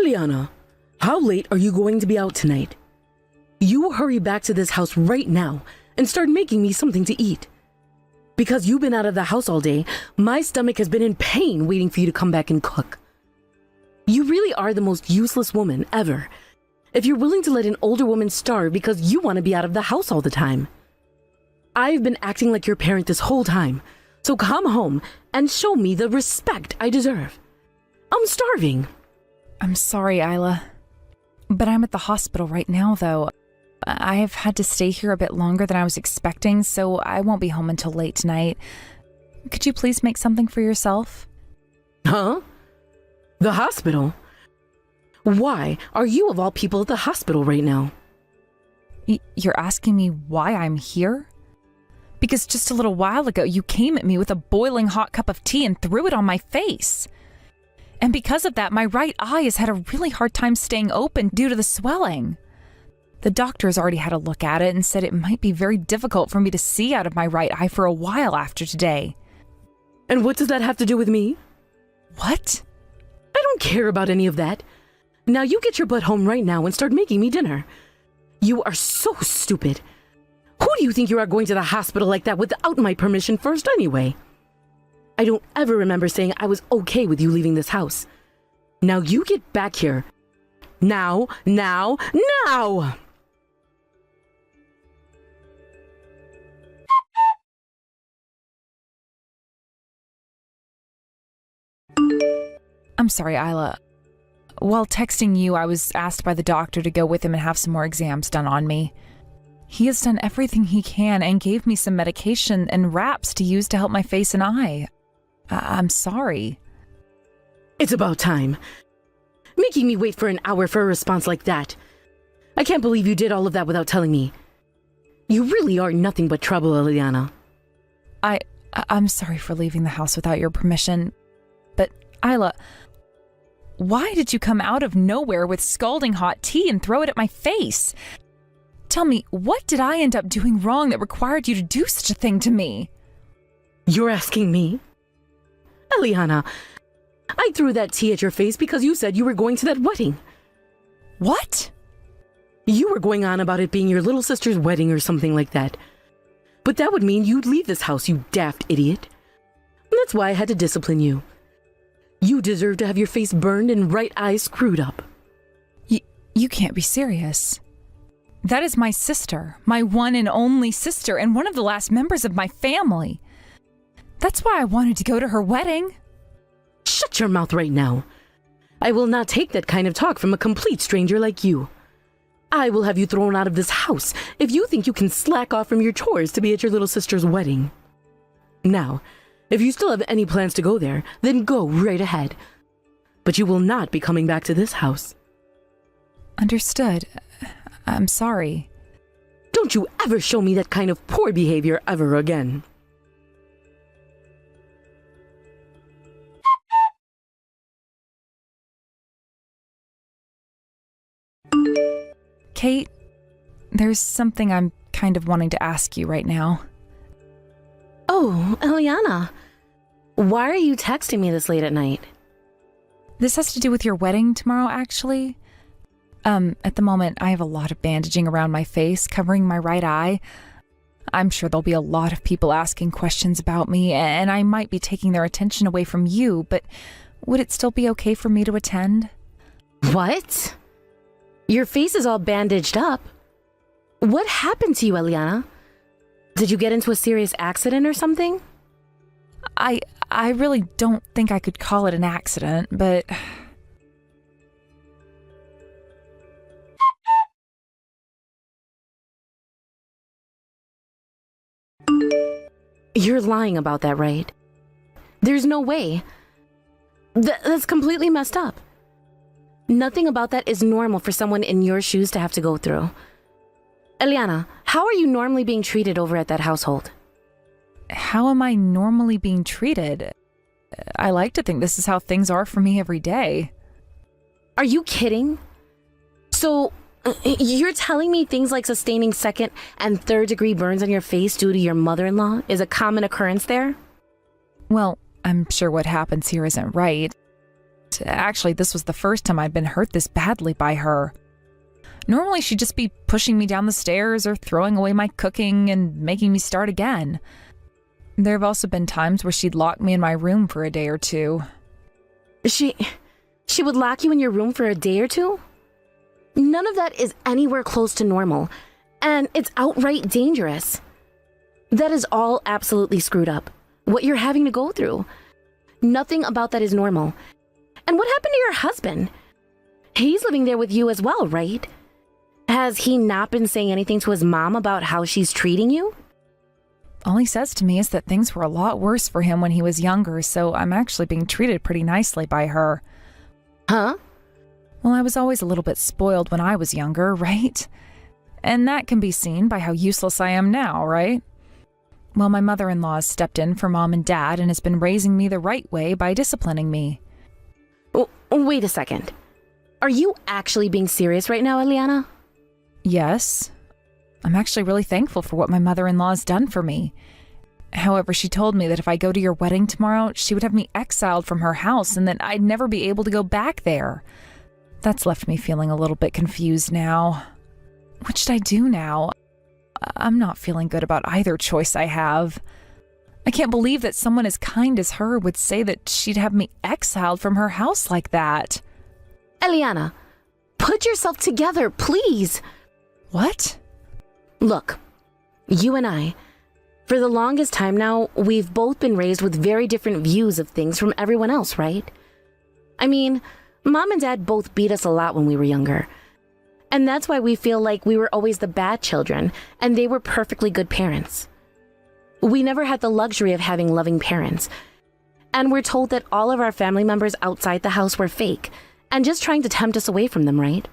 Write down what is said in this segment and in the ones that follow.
Eliana, how late are you going to be out tonight? You hurry back to this house right now and start making me something to eat. Because you've been out of the house all day, my stomach has been in pain waiting for you to come back and cook. You really are the most useless woman ever, if you're willing to let an older woman starve because you want to be out of the house all the time. I've been acting like your parent this whole time, so come home and show me the respect I deserve. I'm starving. I'm sorry, Isla. But I'm at the hospital right now, though. I have had to stay here a bit longer than I was expecting, so I won't be home until late tonight. Could you please make something for yourself? Huh? The hospital? Why are you of all people at the hospital right now? You're asking me why I'm here? Because just a little while ago, you came at me with a boiling hot cup of tea and threw it on my face. And because of that, my right eye has had a really hard time staying open due to the swelling. The doctor has already had a look at it and said it might be very difficult for me to see out of my right eye for a while after today. And what does that have to do with me? What? I don't care about any of that. Now you get your butt home right now and start making me dinner. You are so stupid. Who do you think you are going to the hospital like that without my permission first anyway? I don't ever remember saying I was okay with you leaving this house. Now you get back here. Now! I'm sorry, Isla. While texting you, I was asked by the doctor to go with him and have some more exams done on me. He has done everything he can and gave me some medication and wraps to use to help my face and eye. I'm sorry. It's about time. Making me wait for an hour for a response like that. I can't believe you did all of that without telling me. You really are nothing but trouble, Eliana. I'm sorry for leaving the house without your permission, but Isla, why did you come out of nowhere with scalding hot tea and throw it at my face? Tell me, what did I end up doing wrong that required you to do such a thing to me? You're asking me? Eliana, I threw that tea at your face because you said you were going to that wedding. What? You were going on about it being your little sister's wedding or something like that. But that would mean you'd leave this house, you daft idiot. That's why I had to discipline you. You deserve to have your face burned and right eye screwed up. You can't be serious. That is my sister, my one and only sister, and one of the last members of my family. That's why I wanted to go to her wedding. Shut your mouth right now. I will not take that kind of talk from a complete stranger like you. I will have you thrown out of this house if you think you can slack off from your chores to be at your little sister's wedding. Now, if you still have any plans to go there, then go right ahead. But you will not be coming back to this house. Understood. I'm sorry. Don't you ever show me that kind of poor behavior ever again. Kate, there's something I'm kind of wanting to ask you right now. Oh, Eliana. Why are you texting me this late at night? This has to do with your wedding tomorrow, actually. At the moment, I have a lot of bandaging around my face, covering my right eye. I'm sure there'll be a lot of people asking questions about me, and I might be taking their attention away from you, but would it still be okay for me to attend? What? Your face is all bandaged up. What happened to you, Eliana? Did you get into a serious accident or something? I really don't think I could call it an accident, but... You're lying about that, right? There's no way. That's completely messed up. Nothing about that is normal for someone in your shoes to have to go through. Eliana, how are you normally being treated over at that household? How am I normally being treated? I like to think this is how things are for me every day. Are you kidding? So, you're telling me things like sustaining second and third degree burns on your face due to your mother-in-law is a common occurrence there? Well, I'm sure what happens here isn't right. right. Actually, this was the first time I'd been hurt this badly by her. Normally, she'd just be pushing me down the stairs or throwing away my cooking and making me start again. There have also been times where she'd lock me in my room for a day or two. She would lock you in your room for a day or two? None of that is anywhere close to normal, and it's outright dangerous. That is all absolutely screwed up, what you're having to go through. Nothing about that is normal. And what happened to your husband? He's living there with you as well, right? Has he not been saying anything to his mom about how she's treating you? All he says to me is that things were a lot worse for him when he was younger, so I'm actually being treated pretty nicely by her. Huh? Well, I was always a little bit spoiled when I was younger, right? And that can be seen by how useless I am now, right? Well, my mother-in-law has stepped in for Mom and Dad and has been raising me the right way by disciplining me. Oh, wait a second. Are you actually being serious right now, Eliana? Yes. I'm actually really thankful for what my mother-in-law has done for me. However, she told me that if I go to your wedding tomorrow, she would have me exiled from her house and that I'd never be able to go back there. That's left me feeling a little bit confused now. What should I do now? I'm not feeling good about either choice I have. I can't believe that someone as kind as her would say that she'd have me exiled from her house like that. Eliana, put yourself together, please. What? Look, you and I, for the longest time now, we've both been raised with very different views of things from everyone else, right? I mean, Mom and Dad both beat us a lot when we were younger. And that's why we feel like we were always the bad children, and they were perfectly good parents. We never had the luxury of having loving parents. And we're told that all of our family members outside the house were fake, and just trying to tempt us away from them, right?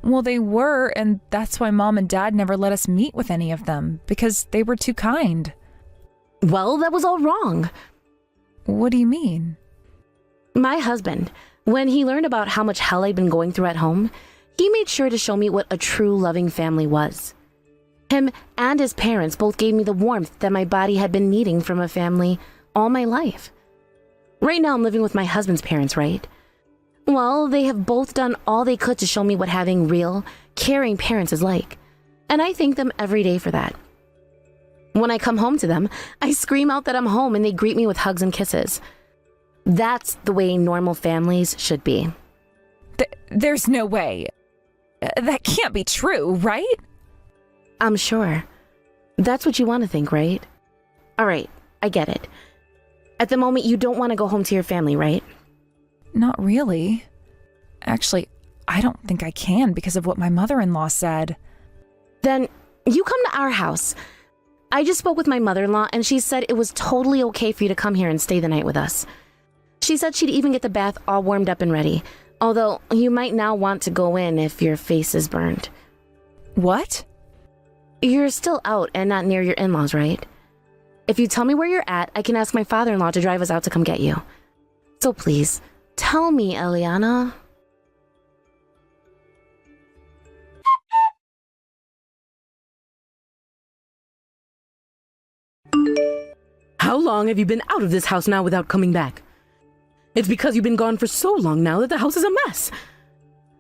Well, they were, and that's why Mom and Dad never let us meet with any of them, because they were too kind. Well, that was all wrong. What do you mean? My husband, when he learned about how much hell I'd been going through at home, he made sure to show me what a true loving family was. Him and his parents both gave me the warmth that my body had been needing from a family all my life. Right now I'm living with my husband's parents, right? Well, they have both done all they could to show me what having real, caring parents is like. And I thank them every day for that. When I come home to them, I scream out that I'm home and they greet me with hugs and kisses. That's the way normal families should be. There's no way. That can't be true, right? I'm sure. That's what you want to think, right? All right, I get it. At the moment, you don't want to go home to your family, right? Not really. Actually, I don't think I can because of what my mother-in-law said. Then you come to our house. I just spoke with my mother-in-law and she said it was totally okay for you to come here and stay the night with us. She said she'd even get the bath all warmed up and ready. Although, you might now want to go in if your face is burned. What? You're still out and not near your in-laws, right? If you tell me where you're at, I can ask my father-in-law to drive us out to come get you. So please, tell me, Eliana. How long have you been out of this house now without coming back? It's because you've been gone for so long now that the house is a mess.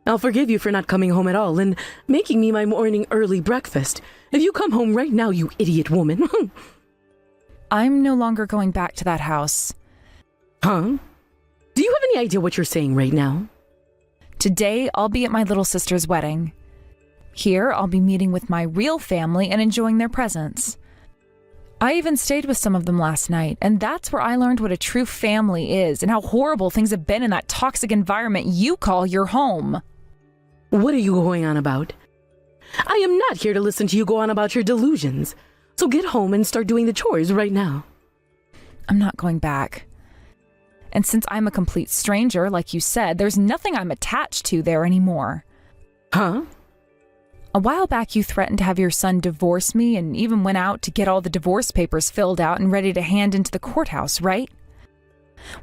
I'll forgive you for not coming home at all and making me my morning early breakfast. If you come home right now, you idiot woman. I'm no longer going back to that house. Huh? Do you have any idea what you're saying right now? Today, I'll be at my little sister's wedding. Here, I'll be meeting with my real family and enjoying their presence. I even stayed with some of them last night, and that's where I learned what a true family is and how horrible things have been in that toxic environment you call your home. What are you going on about? I am not here to listen to you go on about your delusions. So get home and start doing the chores right now. I'm not going back. And since I'm a complete stranger, like you said, there's nothing I'm attached to there anymore. Huh? A while back, you threatened to have your son divorce me and even went out to get all the divorce papers filled out and ready to hand into the courthouse, right?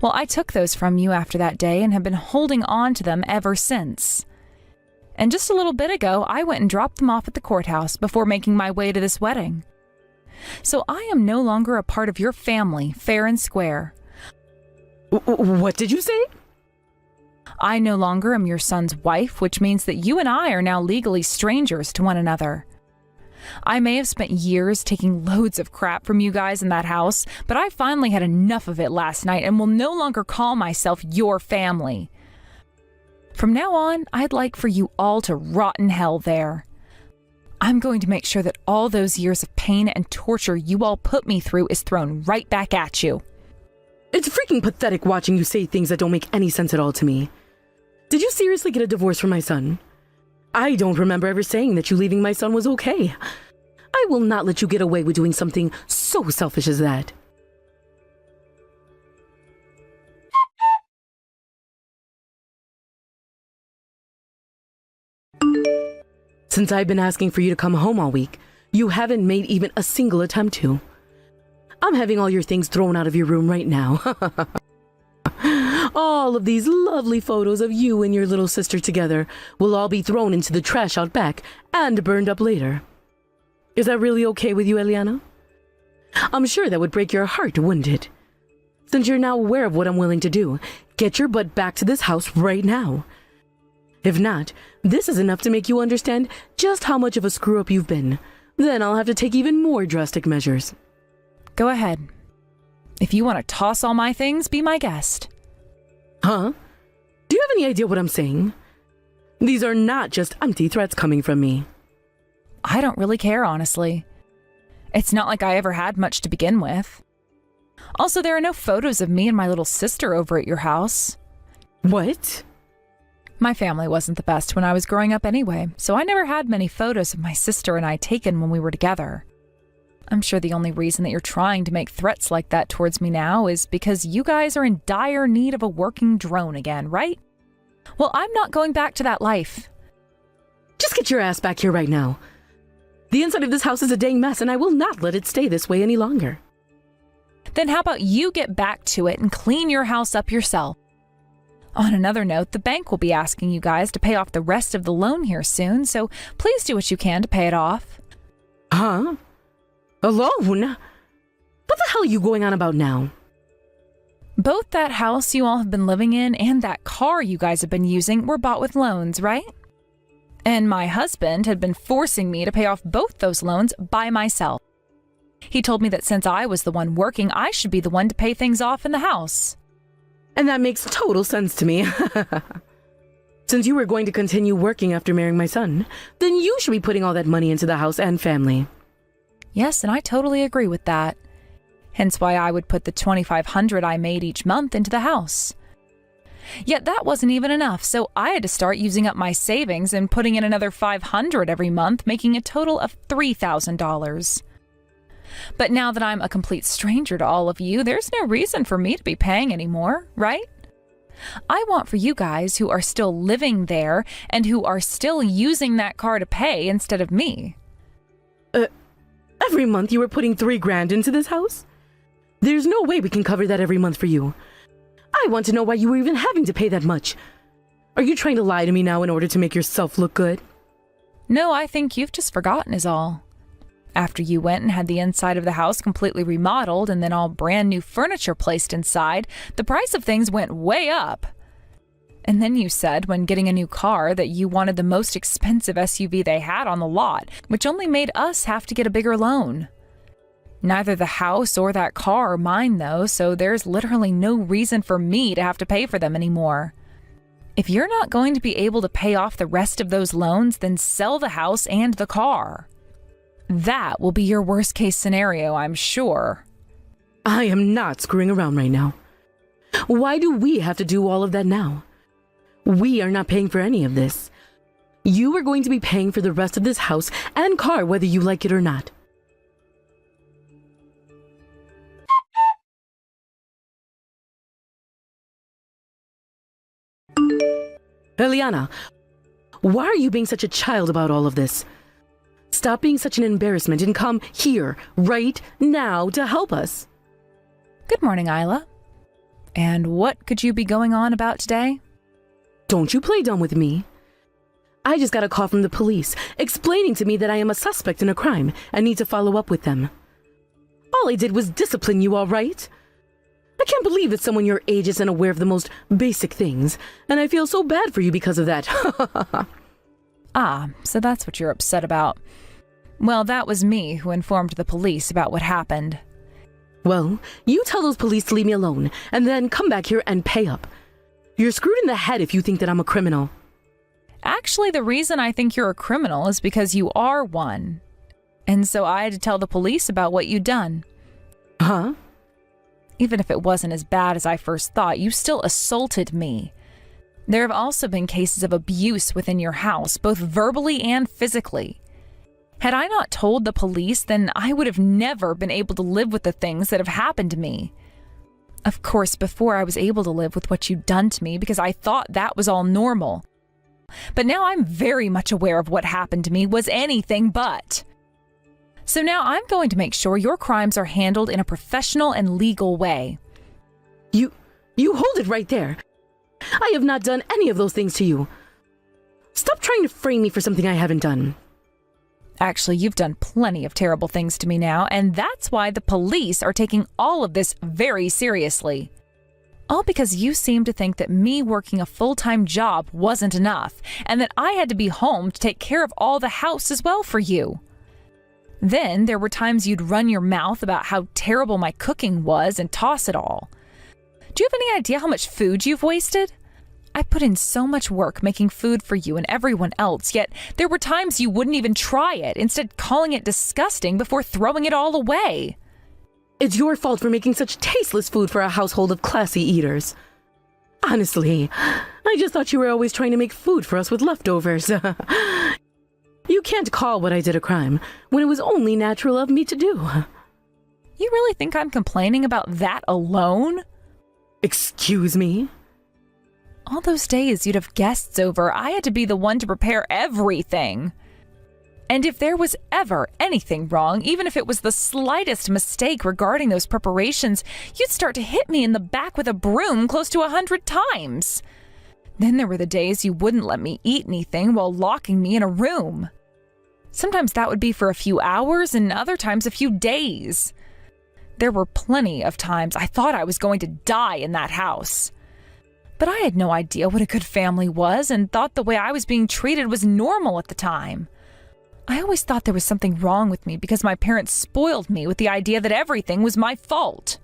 Well, I took those from you after that day and have been holding on to them ever since. And just a little bit ago, I went and dropped them off at the courthouse before making my way to this wedding. So I am no longer a part of your family, fair and square. What did you say? I no longer am your son's wife, which means that you and I are now legally strangers to one another. I may have spent years taking loads of crap from you guys in that house, but I finally had enough of it last night and will no longer call myself your family. From now on, I'd like for you all to rot in hell there. I'm going to make sure that all those years of pain and torture you all put me through is thrown right back at you. It's freaking pathetic watching you say things that don't make any sense at all to me. Did you seriously get a divorce from my son? I don't remember ever saying that you leaving my son was okay. I will not let you get away with doing something so selfish as that. Since I've been asking for you to come home all week, you haven't made even a single attempt to. I'm having all your things thrown out of your room right now. All of these lovely photos of you and your little sister together will all be thrown into the trash out back and burned up later. Is that really okay with you, Eliana? I'm sure that would break your heart, wouldn't it? Since you're now aware of what I'm willing to do, get your butt back to this house right now. If not, this is enough to make you understand just how much of a screw-up you've been. Then I'll have to take even more drastic measures. Go ahead. If you want to toss all my things, be my guest. Huh? Do you have any idea what I'm saying? These are not just empty threats coming from me. I don't really care, honestly. It's not like I ever had much to begin with. Also, there are no photos of me and my little sister over at your house. What? My family wasn't the best when I was growing up anyway, so I never had many photos of my sister and I taken when we were together. I'm sure the only reason that you're trying to make threats like that towards me now is because you guys are in dire need of a working drone again, right? Well, I'm not going back to that life. Just get your ass back here right now. The inside of this house is a dang mess, and I will not let it stay this way any longer. Then how about you get back to it and clean your house up yourself? On another note, the bank will be asking you guys to pay off the rest of the loan here soon, so please do what you can to pay it off. Huh? A loan? What the hell are you going on about now? Both that house you all have been living in and that car you guys have been using were bought with loans, right? And my husband had been forcing me to pay off both those loans by myself. He told me that since I was the one working, I should be the one to pay things off in the house. And that makes total sense to me. Since you were going to continue working after marrying my son, then you should be putting all that money into the house and family. Yes, and I totally agree with that. Hence why I would put the $2,500 I made each month into the house. Yet that wasn't even enough, so I had to start using up my savings and putting in another $500 every month, making a total of $3,000. But now that I'm a complete stranger to all of you, there's no reason for me to be paying anymore, right? I want for you guys who are still living there and who are still using that car to pay instead of me. Every month you were putting $3,000 into this house? There's no way we can cover that every month for you. I want to know why you were even having to pay that much. Are you trying to lie to me now in order to make yourself look good? No, I think you've just forgotten is all. After you went and had the inside of the house completely remodeled and then all brand new furniture placed inside, the price of things went way up. And then you said when getting a new car that you wanted the most expensive SUV they had on the lot, which only made us have to get a bigger loan. Neither the house or that car are mine though, so there's literally no reason for me to have to pay for them anymore. If you're not going to be able to pay off the rest of those loans, then sell the house and the car. That will be your worst case scenario, I'm sure. I am not screwing around right now. Why do we have to do all of that now? We are not paying for any of this. You are going to be paying for the rest of this house and car whether you like it or not. Eliana, why are you being such a child about all of this? Stop being such an embarrassment and come here, right now, to help us. Good morning, Isla. And what could you be going on about today? Don't you play dumb with me. I just got a call from the police explaining to me that I am a suspect in a crime and need to follow up with them. All I did was discipline you, all right? I I can't believe that someone your age isn't aware of the most basic things, and I feel so bad for you because of that. Ah, so that's what you're upset about. Well, that was me who informed the police about what happened. Well, you tell those police to leave me alone, and then come back here and pay up. You're screwed in the head if you think that I'm a criminal. Actually, the reason I think you're a criminal is because you are one. And so I had to tell the police about what you'd done. Huh? Even if it wasn't as bad as I first thought, you still assaulted me. There have also been cases of abuse within your house, both verbally and physically. Had I not told the police, then I would have never been able to live with the things that have happened to me. Of course, before I was able to live with what you'd done to me because I thought that was all normal. But now I'm very much aware of what happened to me was anything but. So now I'm going to make sure your crimes are handled in a professional and legal way. You hold it right there. I have not done any of those things to you. Stop trying to frame me for something I haven't done. Actually, you've done plenty of terrible things to me now, and that's why the police are taking all of this very seriously. All because you seem to think that me working a full-time job wasn't enough, and that I had to be home to take care of all the house as well for you. Then there were times you'd run your mouth about how terrible my cooking was and toss it all. Do you have any idea how much food you've wasted? I put in so much work making food for you and everyone else, yet there were times you wouldn't even try it, instead calling it disgusting before throwing it all away. It's your fault for making such tasteless food for a household of classy eaters. Honestly, I just thought you were always trying to make food for us with leftovers. You can't call what I did a crime when it was only natural of me to do. You really think I'm complaining about that alone? Excuse me? All those days you'd have guests over, I had to be the one to prepare everything. And if there was ever anything wrong, even if it was the slightest mistake regarding those preparations, you'd start to hit me in the back with a broom close to 100 times. Then there were the days you wouldn't let me eat anything while locking me in a room. Sometimes that would be for a few hours and other times a few days. There were plenty of times I thought I was going to die in that house. But I had no idea what a good family was and thought the way I was being treated was normal at the time. I always thought there was something wrong with me because my parents spoiled me with the idea that everything was my fault.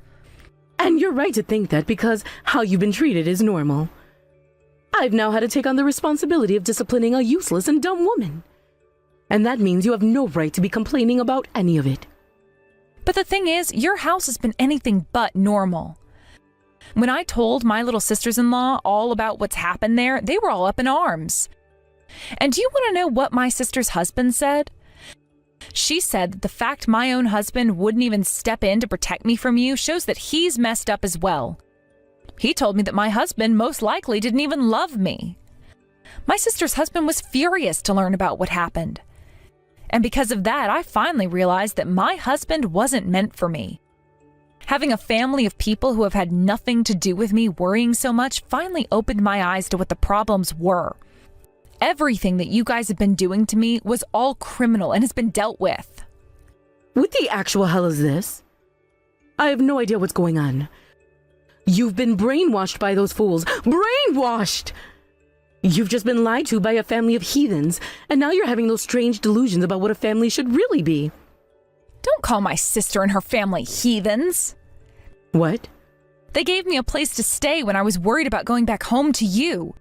And you're right to think that because how you've been treated is normal. I've now had to take on the responsibility of disciplining a useless and dumb woman. And that means you have no right to be complaining about any of it. But the thing is, your house has been anything but normal. When I told my little sisters-in-law all about what's happened there, they were all up in arms. And do you want to know what my sister's husband said? She said that the fact my own husband wouldn't even step in to protect me from you shows that he's messed up as well. He told me that my husband most likely didn't even love me. My sister's husband was furious to learn about what happened. And because of that, I finally realized that my husband wasn't meant for me. Having a family of people who have had nothing to do with me worrying so much finally opened my eyes to what the problems were. Everything that you guys have been doing to me was all criminal and has been dealt with. What the actual hell is this? I have no idea what's going on. You've been brainwashed by those fools. Brainwashed! You've just been lied to by a family of heathens, and now you're having those strange delusions about what a family should really be. Don't call my sister and her family heathens. What? They gave me a place to stay when I was worried about going back home to you.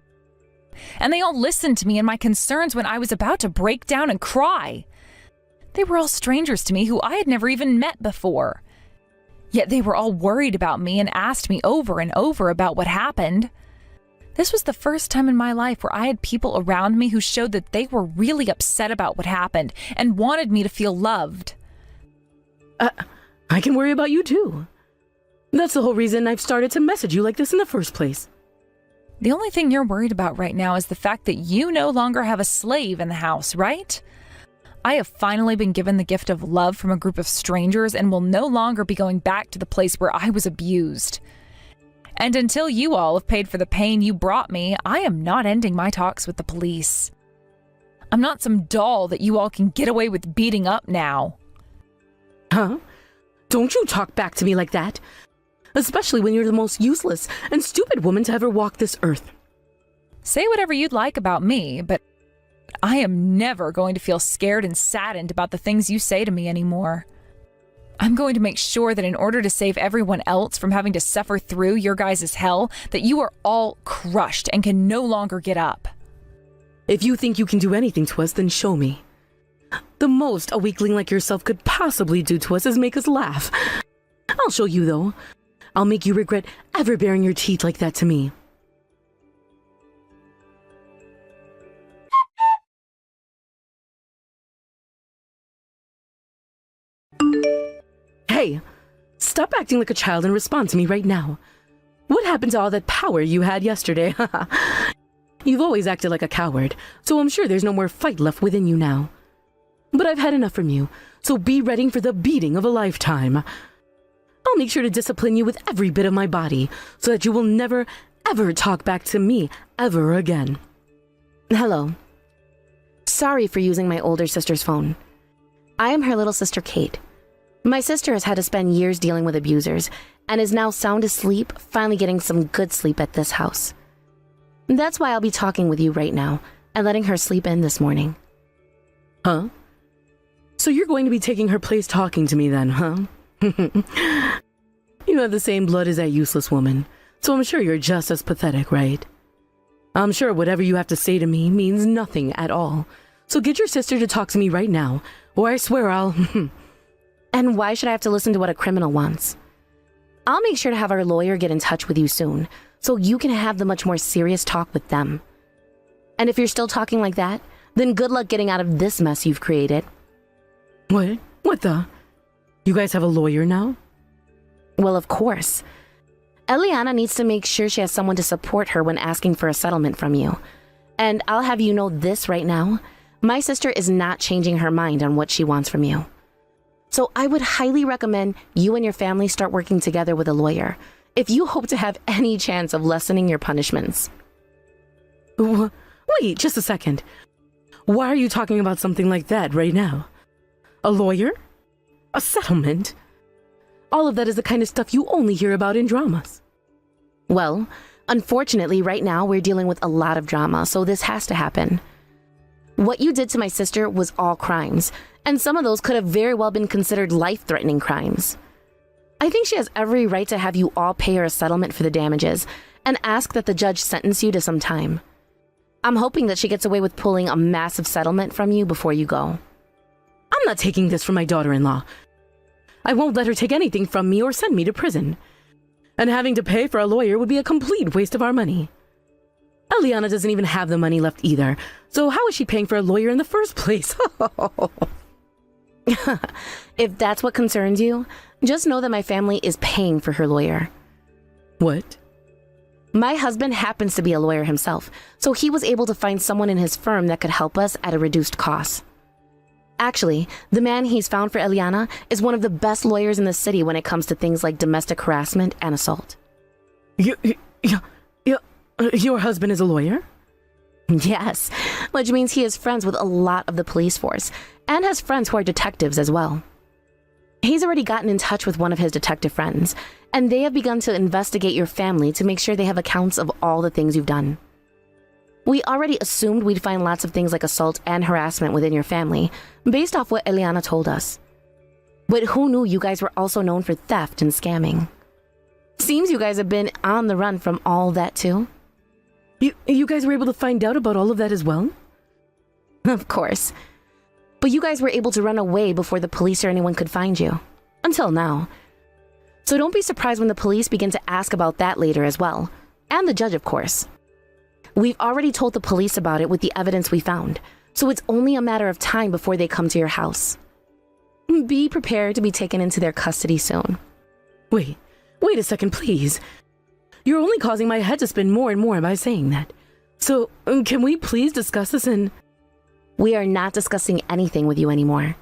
And they all listened to me and my concerns when I was about to break down and cry. They were all strangers to me who I had never even met before. Yet they were all worried about me and asked me over and over about what happened. This was the first time in my life where I had people around me who showed that they were really upset about what happened and wanted me to feel loved. I can worry about you too. That's the whole reason I've started to message you like this in the first place. The only thing you're worried about right now is the fact that you no longer have a slave in the house, right? I have finally been given the gift of love from a group of strangers and will no longer be going back to the place where I was abused. And until you all have paid for the pain you brought me, I am not ending my talks with the police. I'm not some doll that you all can get away with beating up now. Huh? Don't you talk back to me like that. especially when you're the most useless and stupid woman to ever walk this earth. Say whatever you'd like about me, but I am never going to feel scared and saddened about the things you say to me anymore. I'm going to make sure that in order to save everyone else from having to suffer through your guys' hell, that you are all crushed and can no longer get up. If you think you can do anything to us, then show me. The most a weakling like yourself could possibly do to us is make us laugh. I'll show you, though. I'll make you regret ever baring your teeth like that to me. Hey, stop acting like a child and respond to me right now. What happened to all that power you had yesterday? You've always acted like a coward, so I'm sure there's no more fight left within you now. But I've had enough from you, so be ready for the beating of a lifetime. I'll make sure to discipline you with every bit of my body, so that you will never, ever talk back to me ever again. Hello. Sorry for using my older sister's phone. I am her little sister, Kate. My sister has had to spend years dealing with abusers and is now sound asleep, finally getting some good sleep at this house. That's why I'll be talking with you right now and letting her sleep in this morning. Huh? So you're going to be taking her place talking to me then, huh? You have the same blood as that useless woman, so I'm sure you're just as pathetic, right? I'm sure whatever you have to say to me means nothing at all. So get your sister to talk to me right now, or I swear I'll... And why should I have to listen to what a criminal wants? I'll make sure to have our lawyer get in touch with you soon, so you can have the much more serious talk with them. And if you're still talking like that, then good luck getting out of this mess you've created. What? What the? You guys have a lawyer now? Well, of course. Eliana needs to make sure she has someone to support her when asking for a settlement from you. And I'll have you know this right now. My sister is not changing her mind on what she wants from you. So I would highly recommend you and your family start working together with a lawyer if you hope to have any chance of lessening your punishments. Wait, just a second. Why are you talking about something like that right now? A lawyer? A settlement? All of that is the kind of stuff you only hear about in dramas. Well, unfortunately, right now we're dealing with a lot of drama, so this has to happen. What you did to my sister was all crimes, and some of those could have very well been considered life-threatening crimes. I think she has every right to have you all pay her a settlement for the damages and ask that the judge sentence you to some time. I'm hoping that she gets away with pulling a massive settlement from you before you go. I'm not taking this from my daughter-in-law. I won't let her take anything from me or send me to prison. And having to pay for a lawyer would be a complete waste of our money. Eliana doesn't even have the money left either, so how is she paying for a lawyer in the first place? If that's what concerns you, just know that my family is paying for her lawyer. What? My husband happens to be a lawyer himself, so he was able to find someone in his firm that could help us at a reduced cost. Actually, the man he's found for Eliana is one of the best lawyers in the city when it comes to things like domestic harassment and assault. Your husband is a lawyer? Yes, which means he is friends with a lot of the police force and has friends who are detectives as well. He's already gotten in touch with one of his detective friends, and they have begun to investigate your family to make sure they have accounts of all the things you've done. We already assumed we'd find lots of things like assault and harassment within your family, based off what Eliana told us. But who knew you guys were also known for theft and scamming? Seems you guys have been on the run from all that too. You guys were able to find out about all of that as well? Of course. But you guys were able to run away before the police or anyone could find you. Until now. So don't be surprised when the police begin to ask about that later as well. And the judge, of course. We've already told the police about it with the evidence we found, so it's only a matter of time before they come to your house. Be prepared to be taken into their custody soon. Wait a second, please. You're only causing my head to spin more and more by saying that. So, can we please discuss this in... We are not discussing anything with you anymore.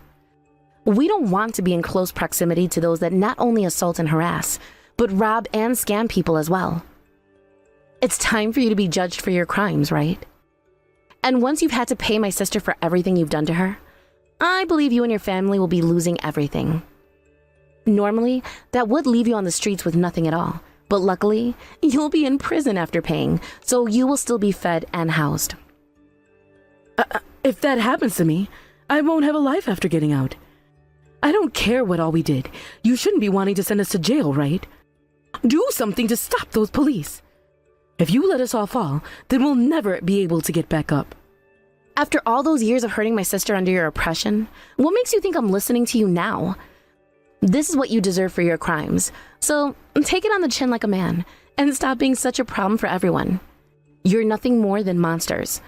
We don't want to be in close proximity to those that not only assault and harass, but rob and scam people as well. It's time for you to be judged for your crimes, right? And once you've had to pay my sister for everything you've done to her, I believe you and your family will be losing everything. Normally, that would leave you on the streets with nothing at all. But luckily, you'll be in prison after paying, so you will still be fed and housed. If that happens to me, I won't have a life after getting out. I don't care what all we did. You shouldn't be wanting to send us to jail, right? Do something to stop those police. If you let us all fall, then we'll never be able to get back up. After all those years of hurting my sister under your oppression, what makes you think I'm listening to you now? This is what you deserve for your crimes. So take it on the chin like a man and stop being such a problem for everyone. You're nothing more than monsters.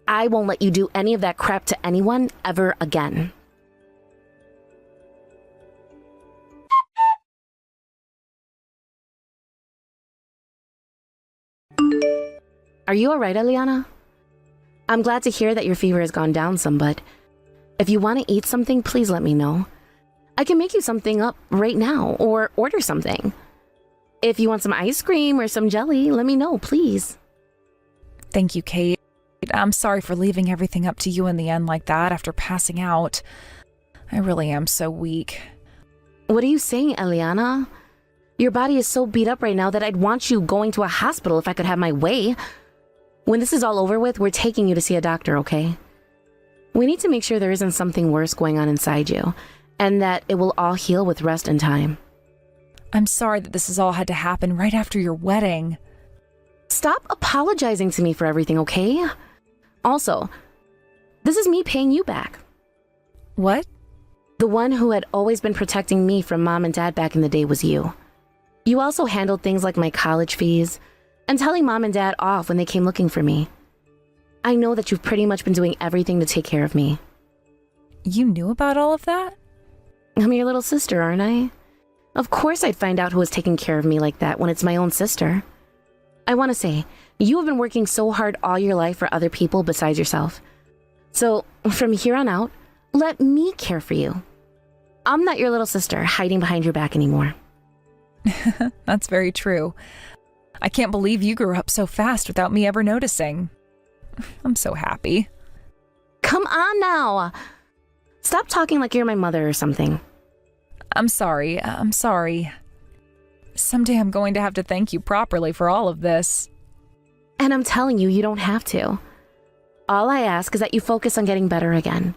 I won't let you do any of that crap to anyone ever again. Are you alright, Eliana? I'm glad to hear that your fever has gone down some, but if you want to eat something, please let me know. I can make you something up right now or order something. If you want some ice cream or some jelly, let me know, please. Thank you, Kate. I'm sorry for leaving everything up to you in the end like that after passing out. I really am so weak. What are you saying, Eliana? Your body is so beat up right now that I'd want you going to a hospital if I could have my way. When this is all over with, we're taking you to see a doctor, okay? We need to make sure there isn't something worse going on inside you, and that it will all heal with rest and time. I'm sorry that this has all had to happen right after your wedding. Stop apologizing to me for everything, okay? Also, this is me paying you back. What? The one who had always been protecting me from mom and dad back in the day was you. You also handled things like my college fees and telling mom and dad off when they came looking for me. I know that you've pretty much been doing everything to take care of me. You knew about all of that? I'm your little sister, aren't I? Of course I'd find out who was taking care of me like that when it's my own sister. I want to say, you have been working so hard all your life for other people besides yourself. So, from here on out, let me care for you. I'm not your little sister hiding behind your back anymore. That's very true. I can't believe you grew up so fast without me ever noticing. I'm so happy. Come on now! Stop talking like you're my mother or something. I'm sorry. Someday I'm going to have to thank you properly for all of this. And I'm telling you, you don't have to. All I ask is that you focus on getting better again.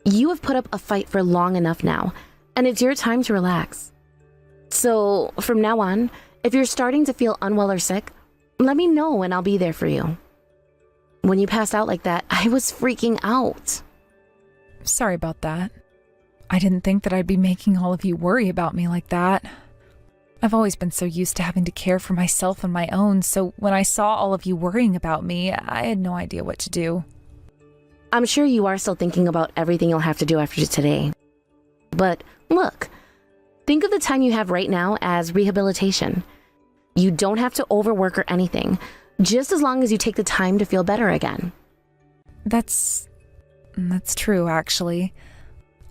You have put up a fight for long enough now, and it's your time to relax. So, from now on, if you're starting to feel unwell or sick, let me know and I'll be there for you. When you passed out like that, I was freaking out. Sorry about that. I didn't think that I'd be making all of you worry about me like that. I've always been so used to having to care for myself on my own, so when I saw all of you worrying about me, I had no idea what to do. I'm sure you are still thinking about everything you'll have to do after today. But look, think of the time you have right now as rehabilitation. You don't have to overwork or anything, just as long as you take the time to feel better again. That's true, actually.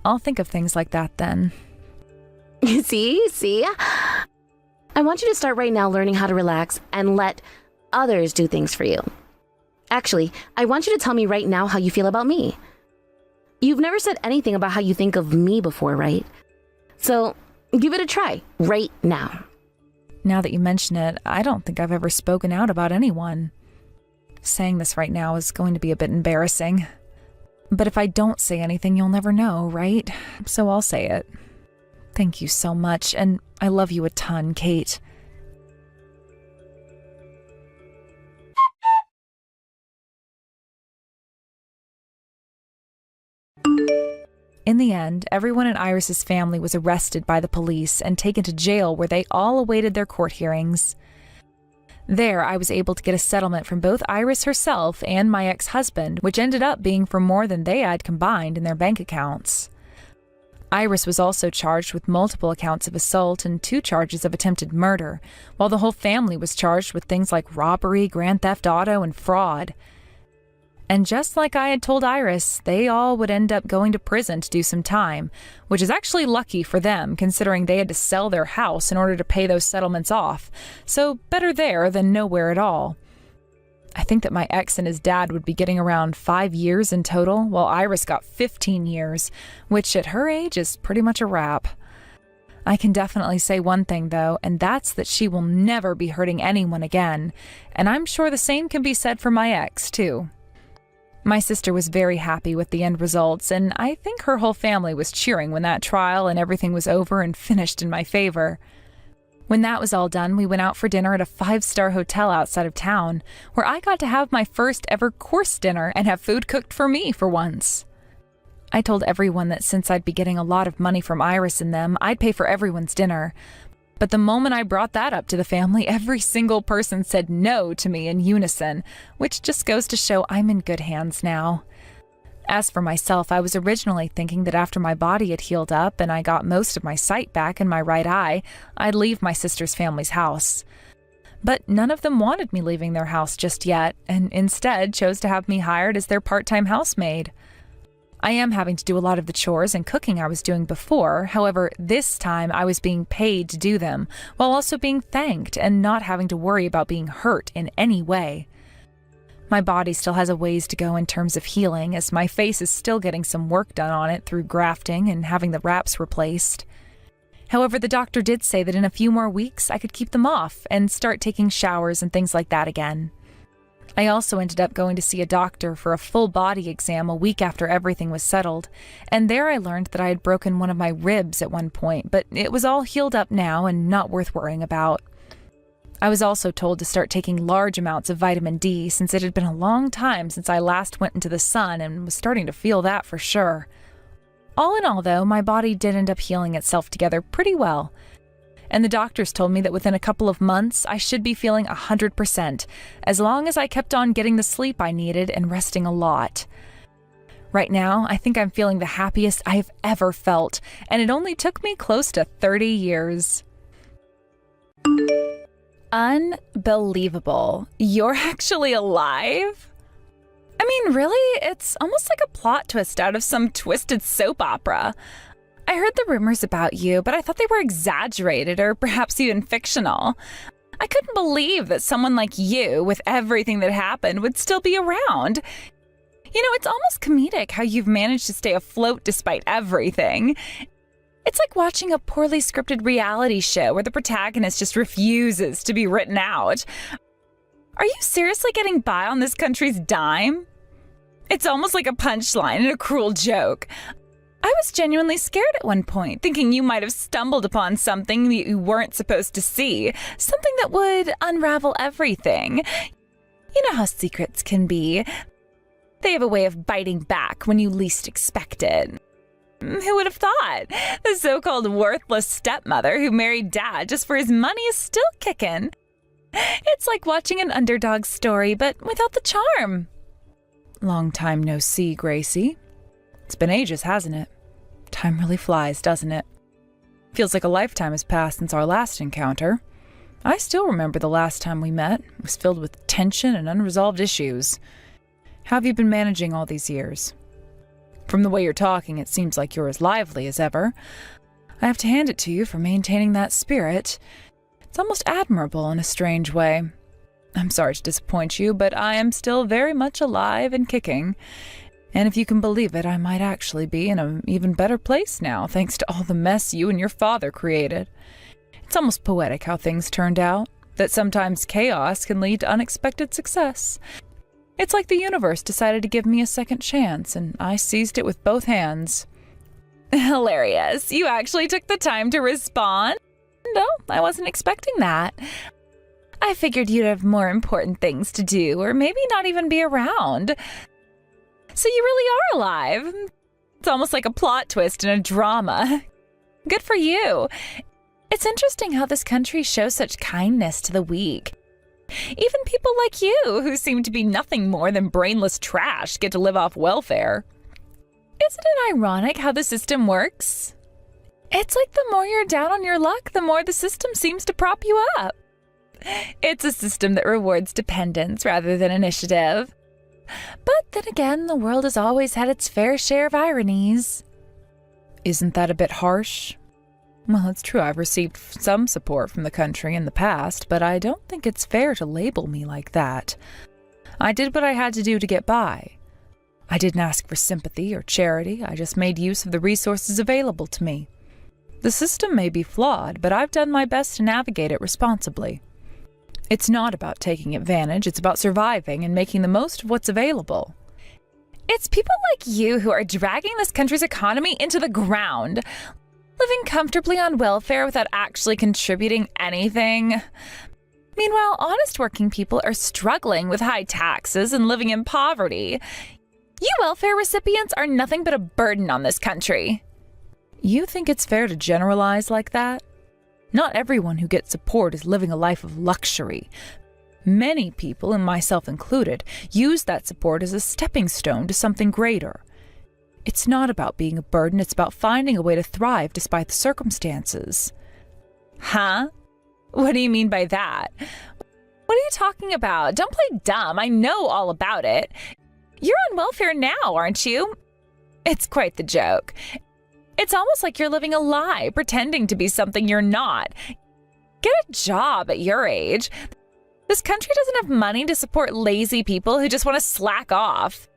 I'll think of things like that then. See? I want you to start right now learning how to relax and let others do things for you. Actually, I want you to tell me right now how you feel about me. You've never said anything about how you think of me before, right? So, give it a try right now. Now that you mention it, I don't think I've ever spoken out about anyone. Saying this right now is going to be a bit embarrassing. But if I don't say anything, you'll never know, right? So I'll say it. Thank you so much, and I love you a ton, Kate. In the end, everyone in Iris's family was arrested by the police and taken to jail where they all awaited their court hearings. There, I was able to get a settlement from both Iris herself and my ex-husband, which ended up being for more than they had combined in their bank accounts. Iris was also charged with multiple accounts of assault and 2 charges of attempted murder, while the whole family was charged with things like robbery, grand theft auto, and fraud. And just like I had told Iris, they all would end up going to prison to do some time, which is actually lucky for them considering they had to sell their house in order to pay those settlements off, so better there than nowhere at all. I think that my ex and his dad would be getting around 5 years in total, while Iris got 15 years, which at her age is pretty much a wrap. I can definitely say one thing, though, and that's that she will never be hurting anyone again, and I'm sure the same can be said for my ex, too. My sister was very happy with the end results, and I think her whole family was cheering when that trial and everything was over and finished in my favor. When that was all done, we went out for dinner at a 5-star hotel outside of town, where I got to have my first ever course dinner and have food cooked for me for once. I told everyone that since I'd be getting a lot of money from Iris and them, I'd pay for everyone's dinner. But the moment I brought that up to the family, every single person said no to me in unison, which just goes to show I'm in good hands now. As for myself, I was originally thinking that after my body had healed up and I got most of my sight back in my right eye, I'd leave my sister's family's house. But none of them wanted me leaving their house just yet, and instead chose to have me hired as their part-time housemaid. I am having to do a lot of the chores and cooking I was doing before. However, this time I was being paid to do them, while also being thanked and not having to worry about being hurt in any way. My body still has a ways to go in terms of healing, as my face is still getting some work done on it through grafting and having the wraps replaced. However, the doctor did say that in a few more weeks I could keep them off and start taking showers and things like that again. I also ended up going to see a doctor for a full body exam a week after everything was settled, and there I learned that I had broken one of my ribs at one point, but it was all healed up now and not worth worrying about. I was also told to start taking large amounts of vitamin D since it had been a long time since I last went into the sun and was starting to feel that for sure. All in all, though, my body did end up healing itself together pretty well. And the doctors told me that within a couple of months, I should be feeling 100%, as long as I kept on getting the sleep I needed and resting a lot. Right now, I think I'm feeling the happiest I've ever felt, and it only took me close to 30 years. Unbelievable. You're actually alive? I mean, really? It's almost like a plot twist out of some twisted soap opera. I heard the rumors about you, but I thought they were exaggerated or perhaps even fictional. I couldn't believe that someone like you, with everything that happened, would still be around. You know, it's almost comedic how you've managed to stay afloat despite everything. It's like watching a poorly scripted reality show where the protagonist just refuses to be written out. Are you seriously getting by on this country's dime? It's almost like a punchline and a cruel joke. I was genuinely scared at one point, thinking you might have stumbled upon something that you weren't supposed to see, something that would unravel everything. You know how secrets can be. They have a way of biting back when you least expect it. Who would have thought? The so-called worthless stepmother who married dad just for his money is still kicking. It's like watching an underdog story, but without the charm. Long time no see, Gracie. It's been ages, hasn't it? Time really flies, doesn't it? Feels like a lifetime has passed since our last encounter. I still remember the last time we met. It was filled with tension and unresolved issues. How have you been managing all these years? From the way you're talking, it seems like you're as lively as ever. I have to hand it to you for maintaining that spirit. It's almost admirable in a strange way. I'm sorry to disappoint you, but I am still very much alive and kicking. And if you can believe it, I might actually be in an even better place now, thanks to all the mess you and your father created. It's almost poetic how things turned out, that sometimes chaos can lead to unexpected success. It's like the universe decided to give me a second chance, and I seized it with both hands. Hilarious. You actually took the time to respond? No, I wasn't expecting that. I figured you'd have more important things to do, or maybe not even be around. So you really are alive. It's almost like a plot twist in a drama. Good for you. It's interesting how this country shows such kindness to the weak. Even people like you, who seem to be nothing more than brainless trash, get to live off welfare. Isn't it ironic how the system works? It's like the more you're down on your luck, the more the system seems to prop you up. It's a system that rewards dependence rather than initiative. But then again, the world has always had its fair share of ironies. Isn't that a bit harsh? Well, it's true I've received some support from the country in the past, but I don't think it's fair to label me like that. I did what I had to do to get by. I didn't ask for sympathy or charity, I just made use of the resources available to me. The system may be flawed, but I've done my best to navigate it responsibly. It's not about taking advantage, it's about surviving and making the most of what's available. It's people like you who are dragging this country's economy into the ground, living comfortably on welfare without actually contributing anything. Meanwhile, honest working people are struggling with high taxes and living in poverty. You welfare recipients are nothing but a burden on this country. You think it's fair to generalize like that? Not everyone who gets support is living a life of luxury. Many people, and myself included, use that support as a stepping stone to something greater. It's not about being a burden, it's about finding a way to thrive despite the circumstances. Huh? What do you mean by that? What are you talking about? Don't play dumb. I know all about it. You're on welfare now, aren't you? It's quite the joke. It's almost like you're living a lie, pretending to be something you're not. Get a job at your age. This country doesn't have money to support lazy people who just want to slack off.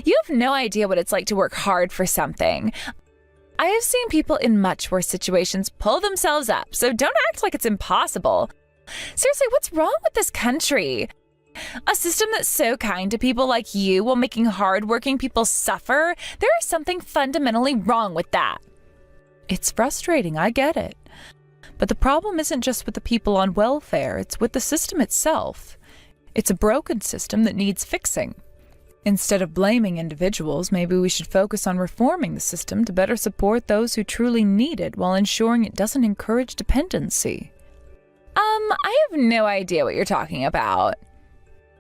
You have no idea what it's like to work hard for something. I have seen people in much worse situations pull themselves up, so don't act like it's impossible. Seriously, what's wrong with this country? A system that's so kind to people like you while making hard-working people suffer? There is something fundamentally wrong with that. It's frustrating, I get it. But the problem isn't just with the people on welfare, it's with the system itself. It's a broken system that needs fixing. Instead of blaming individuals, maybe we should focus on reforming the system to better support those who truly need it while ensuring it doesn't encourage dependency. I have no idea what you're talking about.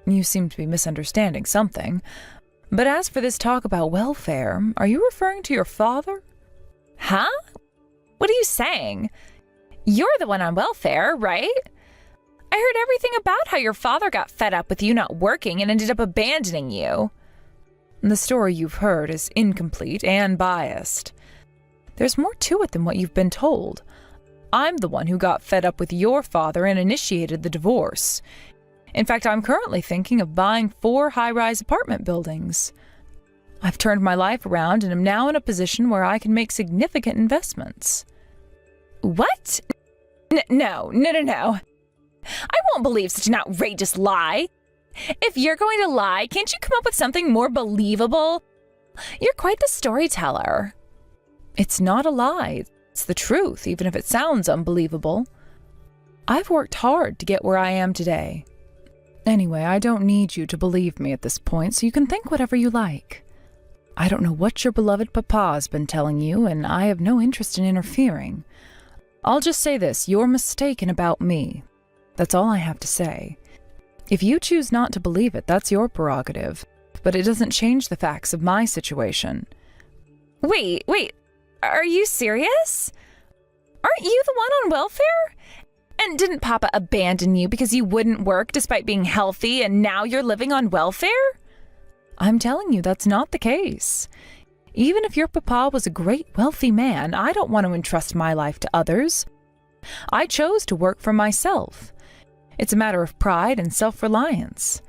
You seem to be misunderstanding something. But as for this talk about welfare, are you referring to your father? Huh? What are you saying? You're the one on welfare, right? I heard everything about how your father got fed up with you not working and ended up abandoning you. The story you've heard is incomplete and biased. There's more to it than what you've been told. I'm the one who got fed up with your father and initiated the divorce. In fact, I'm currently thinking of buying 4 high-rise apartment buildings. I've turned my life around and am now in a position where I can make significant investments. What? No. I won't believe such an outrageous lie. If you're going to lie, can't you come up with something more believable? You're quite the storyteller. It's not a lie. It's the truth, even if it sounds unbelievable. I've worked hard to get where I am today. Anyway, I don't need you to believe me at this point, so you can think whatever you like. I don't know what your beloved papa's been telling you, and I have no interest in interfering. I'll just say this, you're mistaken about me. That's all I have to say. If you choose not to believe it, that's your prerogative, but it doesn't change the facts of my situation. Wait, are you serious? Aren't you the one on welfare? And didn't Papa abandon you because you wouldn't work despite being healthy and now you're living on welfare? I'm telling you, that's not the case. Even if your papa was a great wealthy man, I don't want to entrust my life to others. I chose to work for myself. It's a matter of pride and self-reliance.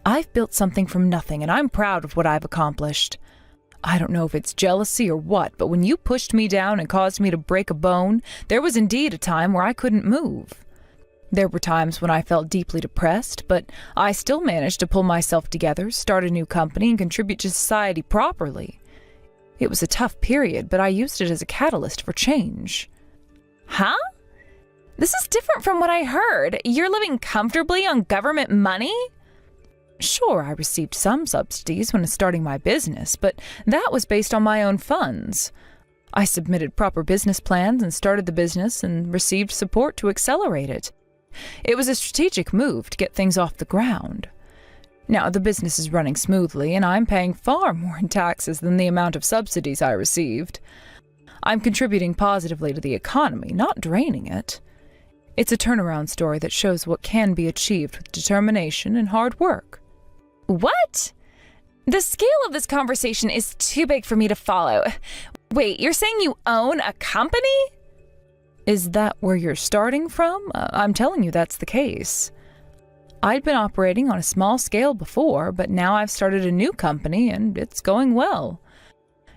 I've built something from nothing and I'm proud of what I've accomplished. I don't know if it's jealousy or what, but when you pushed me down and caused me to break a bone, there was indeed a time where I couldn't move. There were times when I felt deeply depressed, but I still managed to pull myself together, start a new company, and contribute to society properly. It was a tough period, but I used it as a catalyst for change. Huh? This is different from what I heard. You're living comfortably on government money? Sure, I received some subsidies when starting my business, but that was based on my own funds. I submitted proper business plans and started the business and received support to accelerate it. It was a strategic move to get things off the ground. Now, the business is running smoothly, and I'm paying far more in taxes than the amount of subsidies I received. I'm contributing positively to the economy, not draining it. It's a turnaround story that shows what can be achieved with determination and hard work. What? The scale of this conversation is too big for me to follow. Wait, you're saying you own a company? Is that where you're starting from? I'm telling you that's the case. I'd been operating on a small scale before, but now I've started a new company and it's going well.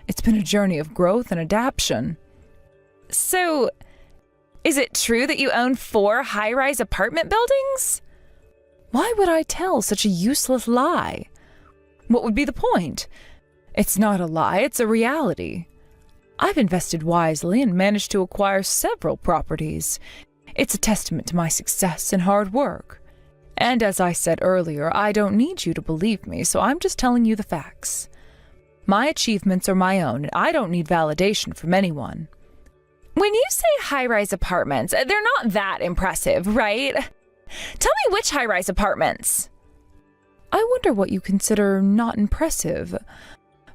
It's been a journey of growth and adaptation. So, is it true that you own 4 high-rise apartment buildings? Why would I tell such a useless lie? What would be the point? It's not a lie, it's a reality. I've invested wisely and managed to acquire several properties. It's a testament to my success and hard work. And as I said earlier, I don't need you to believe me, so I'm just telling you the facts. My achievements are my own, and I don't need validation from anyone. When you say high-rise apartments, they're not that impressive, right? Tell me which high-rise apartments. I wonder what you consider not impressive.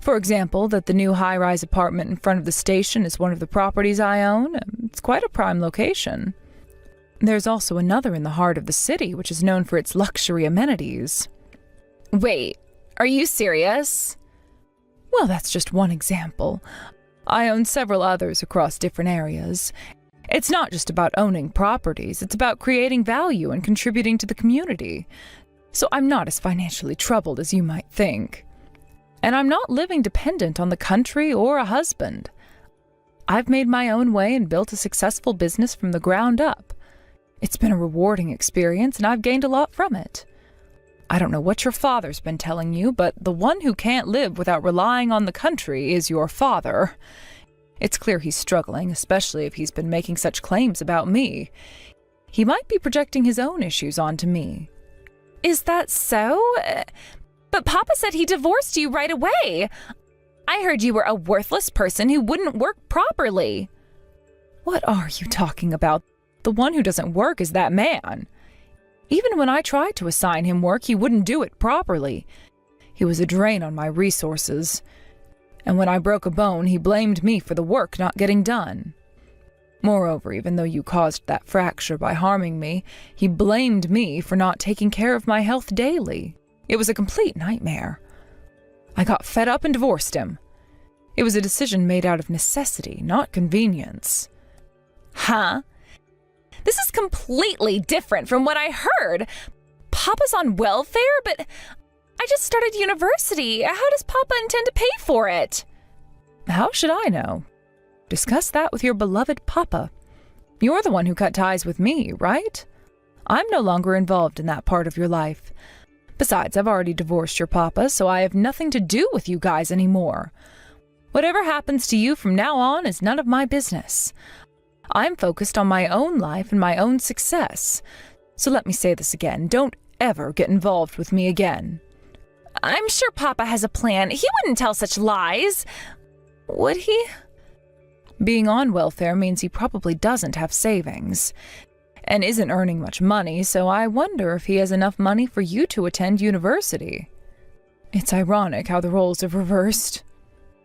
For example, that the new high-rise apartment in front of the station is one of the properties I own. It's quite a prime location. There's also another in the heart of the city, which is known for its luxury amenities. Wait, are you serious? Well, that's just one example. I own several others across different areas. It's not just about owning properties, it's about creating value and contributing to the community. So I'm not as financially troubled as you might think. And I'm not living dependent on the country or a husband. I've made my own way and built a successful business from the ground up. It's been a rewarding experience, and I've gained a lot from it. I don't know what your father's been telling you, but the one who can't live without relying on the country is your father. It's clear he's struggling, especially if he's been making such claims about me. He might be projecting his own issues onto me. Is that so? But Papa said he divorced you right away. I heard you were a worthless person who wouldn't work properly. What are you talking about? The one who doesn't work is that man. Even when I tried to assign him work, he wouldn't do it properly. He was a drain on my resources. And when I broke a bone, he blamed me for the work not getting done. Moreover, even though you caused that fracture by harming me, he blamed me for not taking care of my health daily. It was a complete nightmare. I got fed up and divorced him. It was a decision made out of necessity, not convenience. Huh? This is completely different from what I heard. Papa's on welfare, but I just started university. How does Papa intend to pay for it? How should I know? Discuss that with your beloved Papa. You're the one who cut ties with me, right? I'm no longer involved in that part of your life. Besides, I've already divorced your Papa, so I have nothing to do with you guys anymore. Whatever happens to you from now on is none of my business. I'm focused on my own life and my own success. So let me say this again. Don't ever get involved with me again. I'm sure Papa has a plan. He wouldn't tell such lies. Would he? Being on welfare means he probably doesn't have savings and isn't earning much money, so I wonder if he has enough money for you to attend university. It's ironic how the roles have reversed.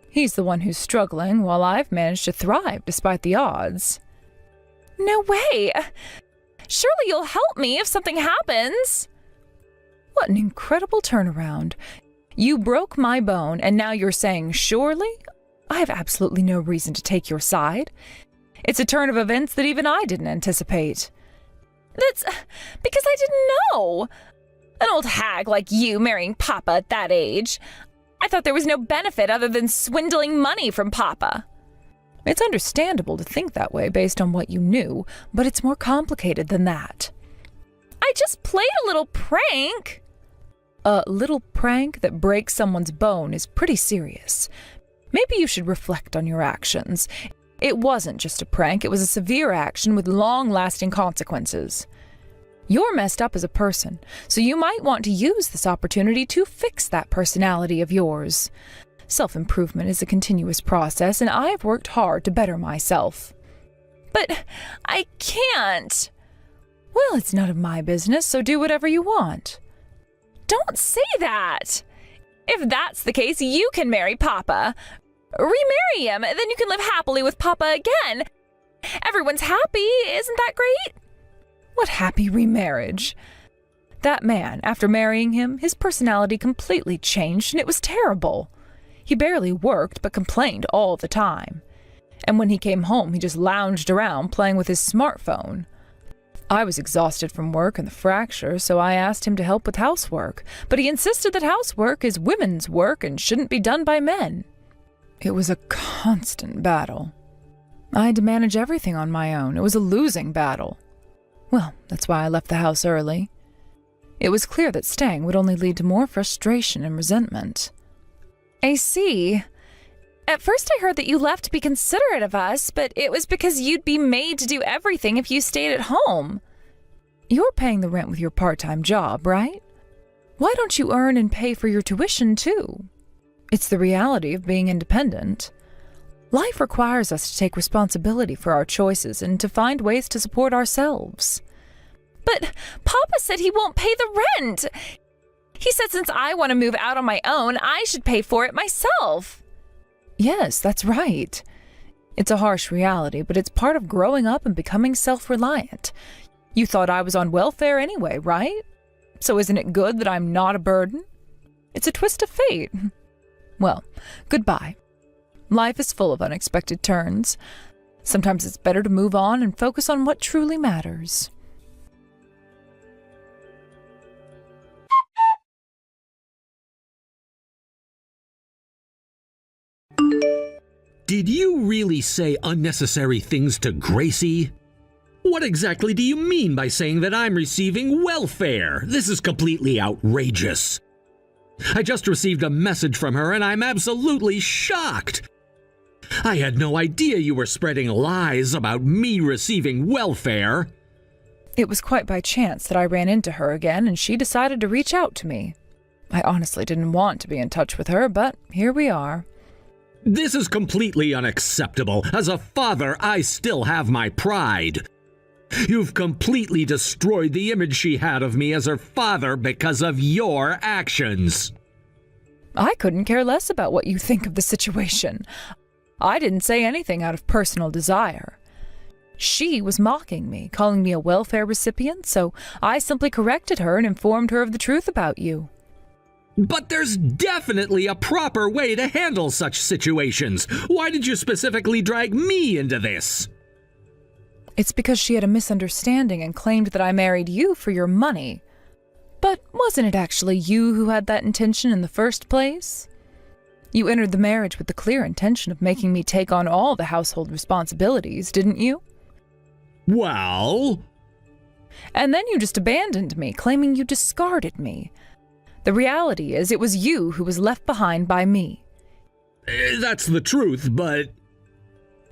He's the one who's struggling, while I've managed to thrive despite the odds. No way! Surely you'll help me if something happens! What an incredible turnaround. You broke my bone, and now you're saying surely? I have absolutely no reason to take your side. It's a turn of events that even I didn't anticipate. That's because I didn't know. An old hag like you marrying Papa at that age. I thought there was no benefit other than swindling money from Papa. It's understandable to think that way based on what you knew, but it's more complicated than that. I just played a little prank. A little prank that breaks someone's bone is pretty serious. Maybe you should reflect on your actions. It wasn't just a prank, it was a severe action with long-lasting consequences. You're messed up as a person, so you might want to use this opportunity to fix that personality of yours. Self-improvement is a continuous process, and I've worked hard to better myself. But I can't. Well, it's none of my business, so do whatever you want. Don't say that. If that's the case, you can marry Papa. Remarry him, then you can live happily with Papa again. Everyone's happy, isn't that great? What happy remarriage? That man, after marrying him, his personality completely changed, and it was terrible. He barely worked, but complained all the time. And when he came home, he just lounged around playing with his smartphone. I was exhausted from work and the fracture, so I asked him to help with housework, but he insisted that housework is women's work and shouldn't be done by men. It was a constant battle. I had to manage everything on my own. It was a losing battle. Well, that's why I left the house early. It was clear that staying would only lead to more frustration and resentment. I see. At first I heard that you left to be considerate of us, but it was because you'd be made to do everything if you stayed at home. You're paying the rent with your part-time job, right? Why don't you earn and pay for your tuition, too? It's the reality of being independent. Life requires us to take responsibility for our choices and to find ways to support ourselves. But Papa said he won't pay the rent. He said since I want to move out on my own, I should pay for it myself. Yes, that's right. It's a harsh reality, but it's part of growing up and becoming self-reliant. You thought I was on welfare anyway, right? So isn't it good that I'm not a burden? It's a twist of fate. Well, goodbye. Life is full of unexpected turns. Sometimes it's better to move on and focus on what truly matters. Did you really say unnecessary things to Gracie? What exactly do you mean by saying that I'm receiving welfare? This is completely outrageous. I just received a message from her and I'm absolutely shocked. I had no idea you were spreading lies about me receiving welfare. It was quite by chance that I ran into her again and she decided to reach out to me. I honestly didn't want to be in touch with her, but here we are. This is completely unacceptable. As a father, I still have my pride. You've completely destroyed the image she had of me as her father because of your actions. I couldn't care less about what you think of the situation. I didn't say anything out of personal desire. She was mocking me, calling me a welfare recipient, so I simply corrected her and informed her of the truth about you. But there's definitely a proper way to handle such situations. Why did you specifically drag me into this? It's because she had a misunderstanding and claimed that I married you for your money. But wasn't it actually you who had that intention in the first place? You entered the marriage with the clear intention of making me take on all the household responsibilities, didn't you? Well... And then you just abandoned me, claiming you discarded me. The reality is it was you who was left behind by me. That's the truth, but...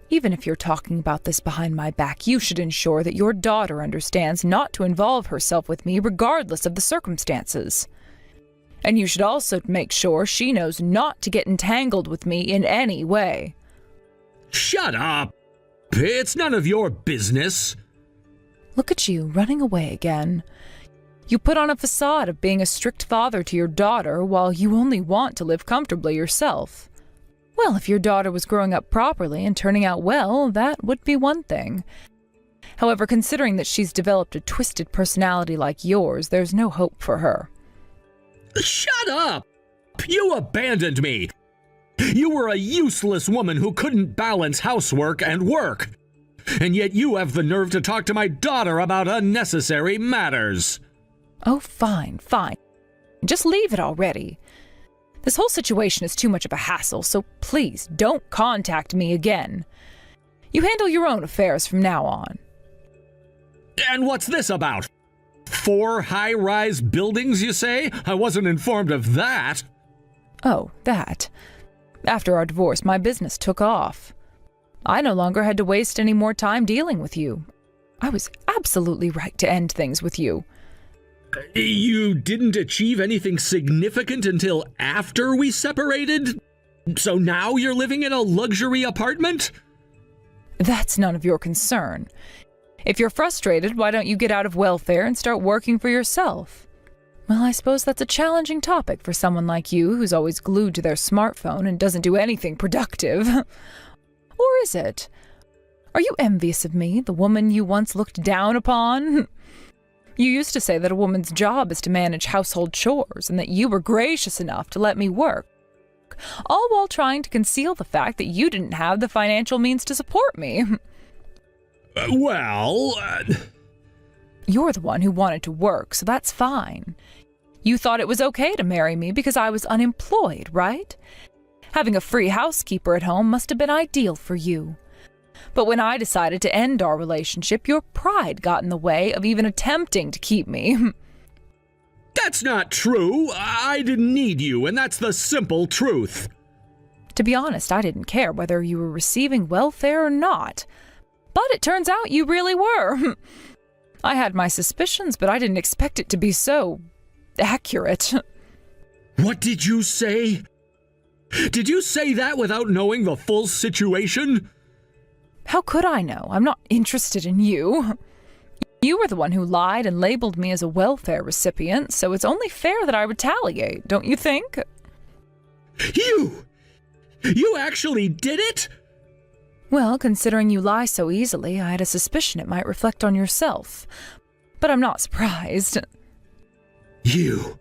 Even if you're talking about this behind my back, you should ensure that your daughter understands not to involve herself with me regardless of the circumstances. And you should also make sure she knows not to get entangled with me in any way. Shut up! It's none of your business. Look at you, running away again. You put on a facade of being a strict father to your daughter while you only want to live comfortably yourself. Well, if your daughter was growing up properly and turning out well, that would be one thing. However, considering that she's developed a twisted personality like yours, there's no hope for her. Shut up! You abandoned me! You were a useless woman who couldn't balance housework and work. And yet you have the nerve to talk to my daughter about unnecessary matters. Oh, fine. Just leave it already. This whole situation is too much of a hassle, so please don't contact me again. You handle your own affairs from now on. And what's this about? 4 high-rise buildings, you say? I wasn't informed of that. Oh, that. After our divorce, my business took off. I no longer had to waste any more time dealing with you. I was absolutely right to end things with you. You didn't achieve anything significant until after we separated? So now you're living in a luxury apartment? That's none of your concern. If you're frustrated, why don't you get out of welfare and start working for yourself? Well, I suppose that's a challenging topic for someone like you who's always glued to their smartphone and doesn't do anything productive. Or is it? Are you envious of me, the woman you once looked down upon? You used to say that a woman's job is to manage household chores and that you were gracious enough to let me work, all while trying to conceal the fact that you didn't have the financial means to support me. You're the one who wanted to work, so that's fine. You thought it was okay to marry me because I was unemployed, right? Having a free housekeeper at home must have been ideal for you. But when I decided to end our relationship, your pride got in the way of even attempting to keep me. That's not true. I didn't need you, and that's the simple truth. To be honest, I didn't care whether you were receiving welfare or not. But it turns out you really were. I had my suspicions, but I didn't expect it to be so accurate. What did you say? Did you say that without knowing the full situation? How could I know? I'm not interested in you. You were the one who lied and labeled me as a welfare recipient, so it's only fair that I retaliate, don't you think? You actually did it? Well, considering you lie so easily, I had a suspicion it might reflect on yourself. But I'm not surprised. You.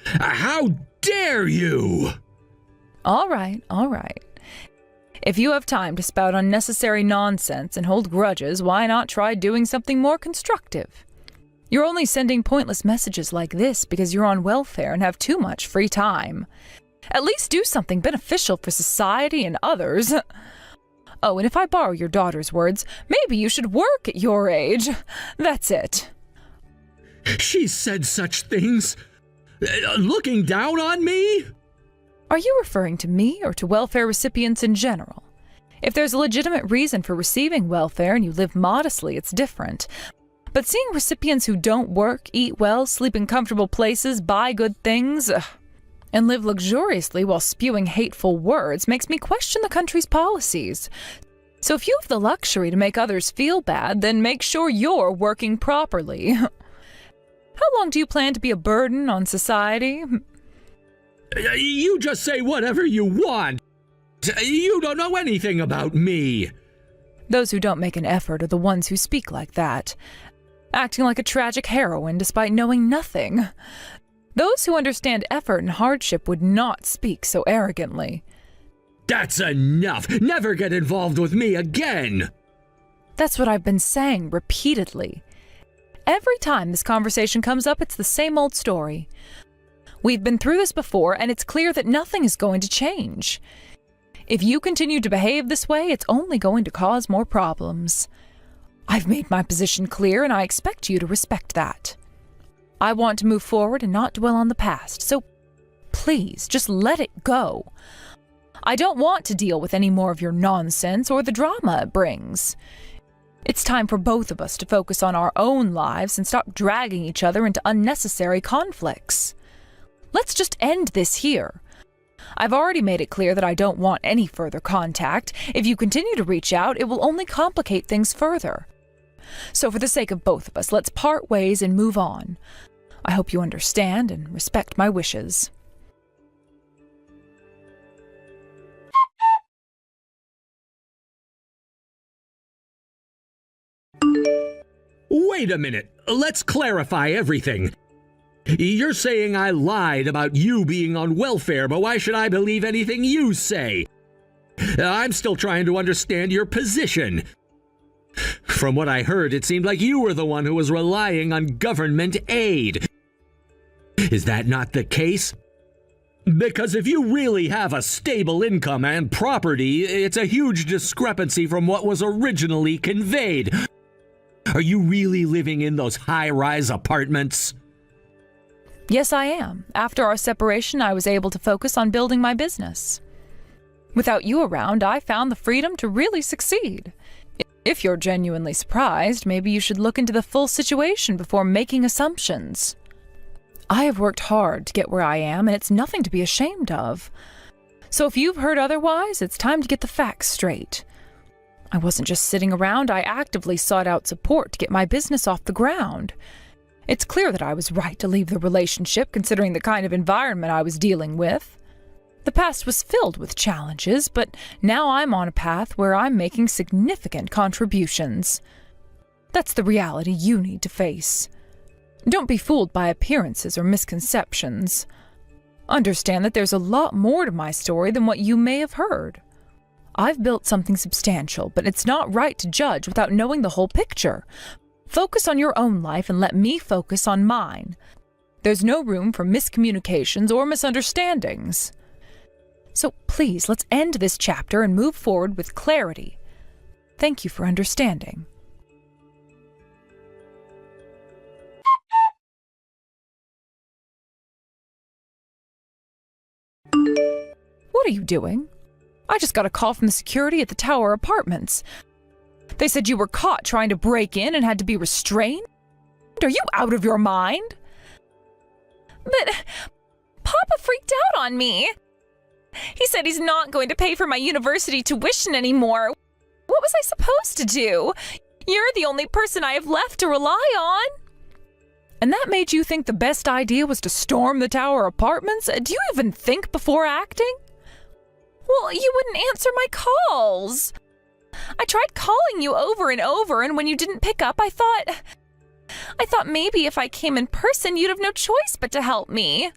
How dare you? All right. If you have time to spout unnecessary nonsense and hold grudges, why not try doing something more constructive? You're only sending pointless messages like this because you're on welfare and have too much free time. At least do something beneficial for society and others. Oh, and if I borrow your daughter's words, maybe you should work at your age. That's it. She said such things. Looking down on me? Are you referring to me or to welfare recipients in general? If there's a legitimate reason for receiving welfare and you live modestly, it's different. But seeing recipients who don't work, eat well, sleep in comfortable places, buy good things, and live luxuriously while spewing hateful words makes me question the country's policies. So if you have the luxury to make others feel bad, then make sure you're working properly. How long do you plan to be a burden on society? You just say whatever you want. You don't know anything about me. Those who don't make an effort are the ones who speak like that, acting like a tragic heroine despite knowing nothing. Those who understand effort and hardship would not speak so arrogantly. That's enough. Never get involved with me again. That's what I've been saying repeatedly. Every time this conversation comes up, it's the same old story. We've been through this before, and it's clear that nothing is going to change. If you continue to behave this way, it's only going to cause more problems. I've made my position clear, and I expect you to respect that. I want to move forward and not dwell on the past, so please, just let it go. I don't want to deal with any more of your nonsense or the drama it brings. It's time for both of us to focus on our own lives and stop dragging each other into unnecessary conflicts. Let's just end this here. I've already made it clear that I don't want any further contact. If you continue to reach out, it will only complicate things further. So for the sake of both of us, let's part ways and move on. I hope you understand and respect my wishes. Wait a minute. Let's clarify everything. You're saying I lied about you being on welfare, but why should I believe anything you say? I'm still trying to understand your position. From what I heard, it seemed like you were the one who was relying on government aid. Is that not the case? Because if you really have a stable income and property, it's a huge discrepancy from what was originally conveyed. Are you really living in those high-rise apartments? Yes, I am. After our separation, I was able to focus on building my business. Without you around, I found the freedom to really succeed. If you're genuinely surprised, maybe you should look into the full situation before making assumptions. I have worked hard to get where I am, and it's nothing to be ashamed of. So if you've heard otherwise, it's time to get the facts straight. I wasn't just sitting around, I actively sought out support to get my business off the ground. It's clear that I was right to leave the relationship, considering the kind of environment I was dealing with. The past was filled with challenges, but now I'm on a path where I'm making significant contributions. That's the reality you need to face. Don't be fooled by appearances or misconceptions. Understand that there's a lot more to my story than what you may have heard. I've built something substantial, but it's not right to judge without knowing the whole picture. Focus on your own life and let me focus on mine. There's no room for miscommunications or misunderstandings. So please, let's end this chapter and move forward with clarity. Thank you for understanding. What are you doing? I just got a call from the security at the Tower Apartments. They said you were caught trying to break in and had to be restrained? Are you out of your mind? But Papa freaked out on me. He said he's not going to pay for my university tuition anymore. What was I supposed to do? You're the only person I have left to rely on. And that made you think the best idea was to storm the Tower Apartments? Do you even think before acting? Well, you wouldn't answer my calls. I tried calling you over and over, and when you didn't pick up, I thought maybe if I came in person, you'd have no choice but to help me.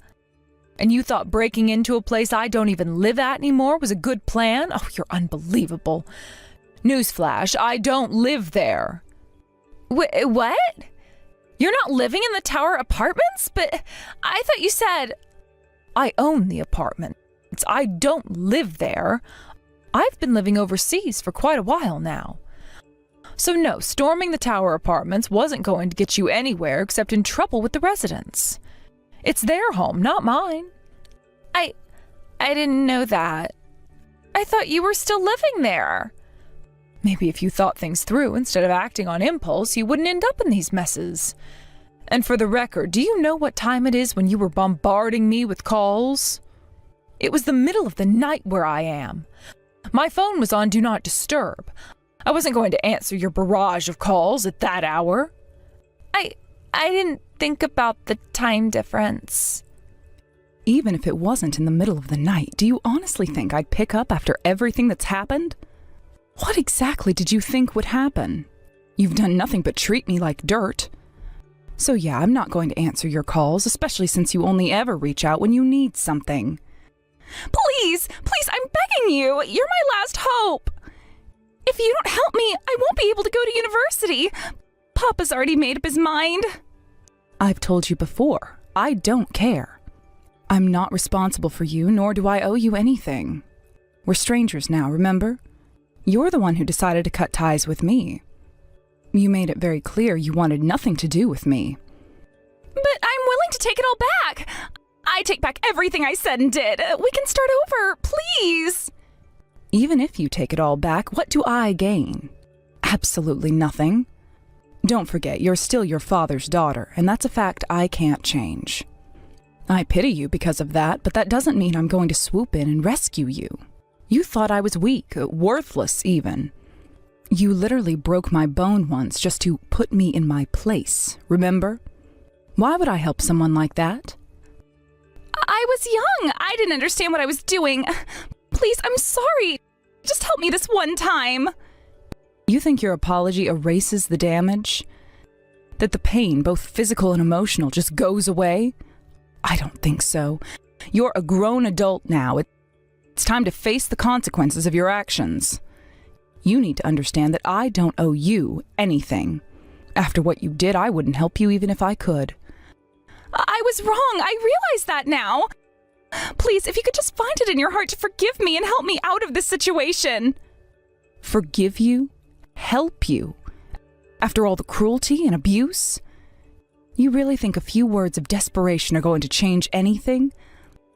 And you thought breaking into a place I don't even live at anymore was a good plan? Oh, you're unbelievable. Newsflash, I don't live there. What? You're not living in the Tower Apartments? But I thought you said... I own the apartments. I don't live there. I've been living overseas for quite a while now. So no, storming the Tower Apartments wasn't going to get you anywhere except in trouble with the residents. It's their home, not mine. I didn't know that. I thought you were still living there. Maybe if you thought things through instead of acting on impulse, you wouldn't end up in these messes. And for the record, do you know what time it is when you were bombarding me with calls? It was the middle of the night where I am. My phone was on Do Not Disturb. I wasn't going to answer your barrage of calls at that hour. I didn't think about the time difference. Even if it wasn't in the middle of the night, do you honestly think I'd pick up after everything that's happened? What exactly did you think would happen? You've done nothing but treat me like dirt. So yeah, I'm not going to answer your calls, especially since you only ever reach out when you need something. Please, I'm begging you. You're my last hope. If you don't help me, I won't be able to go to university. Papa's already made up his mind. I've told you before, I don't care. I'm not responsible for you, nor do I owe you anything. We're strangers now, remember? You're the one who decided to cut ties with me. You made it very clear you wanted nothing to do with me. But I'm willing to take it all back. I take back everything I said and did. We can start over, please. Even if you take it all back, what do I gain? Absolutely nothing. Don't forget, you're still your father's daughter, and that's a fact I can't change. I pity you because of that, but that doesn't mean I'm going to swoop in and rescue you. You thought I was weak, worthless even. You literally broke my bone once just to put me in my place, remember? Why would I help someone like that? I was young. I didn't understand what I was doing. Please, I'm sorry. Just help me this one time. You think your apology erases the damage? That the pain, both physical and emotional, just goes away? I don't think so. You're a grown adult now. It's time to face the consequences of your actions. You need to understand that I don't owe you anything. After what you did, I wouldn't help you even if I could. I was wrong. I realize that now. Please, if you could just find it in your heart to forgive me and help me out of this situation. Forgive you? Help you? After all the cruelty and abuse? You really think a few words of desperation are going to change anything?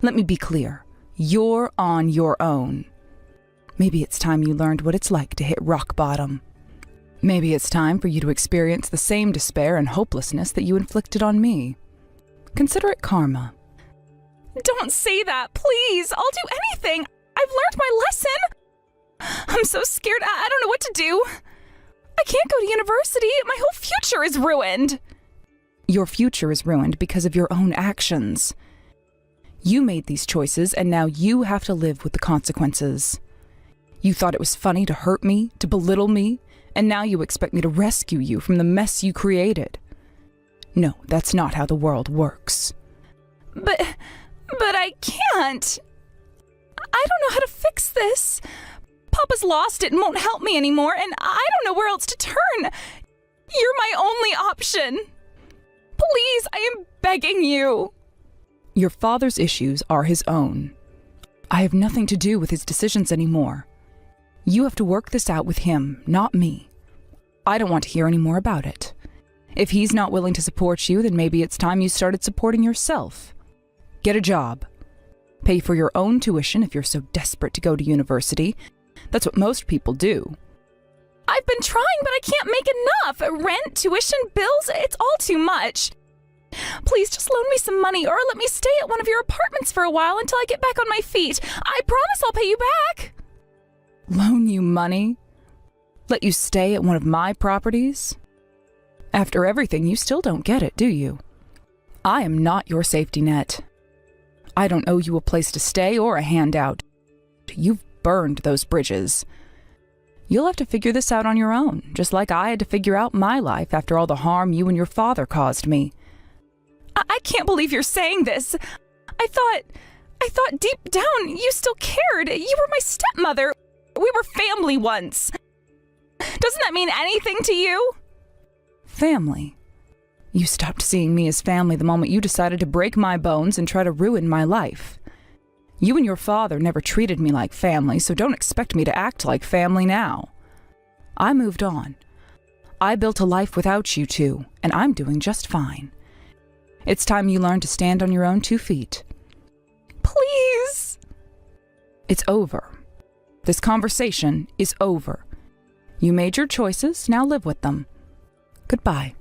Let me be clear. You're on your own. Maybe it's time you learned what it's like to hit rock bottom. Maybe it's time for you to experience the same despair and hopelessness that you inflicted on me. Consider it karma. Don't say that, please. I'll do anything. I've learned my lesson. I'm so scared. I don't know what to do. I can't go to university. My whole future is ruined. Your future is ruined because of your own actions. You made these choices, and now you have to live with the consequences. You thought it was funny to hurt me, to belittle me, and now you expect me to rescue you from the mess you created. No, that's not how the world works. But I can't. I don't know how to fix this. Papa's lost it and won't help me anymore, and I don't know where else to turn. You're my only option. Please, I am begging you. Your father's issues are his own. I have nothing to do with his decisions anymore. You have to work this out with him, not me. I don't want to hear any more about it. If he's not willing to support you, then maybe it's time you started supporting yourself. Get a job. Pay for your own tuition if you're so desperate to go to university. That's what most people do. I've been trying, but I can't make enough. Rent, tuition, bills, it's all too much. Please just loan me some money or let me stay at one of your apartments for a while until I get back on my feet. I promise I'll pay you back. Loan you money? Let you stay at one of my properties? After everything, you still don't get it, do you? I am not your safety net. I don't owe you a place to stay or a handout. You've burned those bridges. You'll have to figure this out on your own, just like I had to figure out my life after all the harm you and your father caused me. I can't believe you're saying this. I thought deep down you still cared. You were my stepmother. We were family once. Doesn't that mean anything to you? Family? You stopped seeing me as family the moment you decided to break my bones and try to ruin my life. You and your father never treated me like family, so don't expect me to act like family now. I moved on. I built a life without you two, and I'm doing just fine. It's time you learn to stand on your own 2 feet. Please! It's over. This conversation is over. You made your choices, now live with them. Goodbye.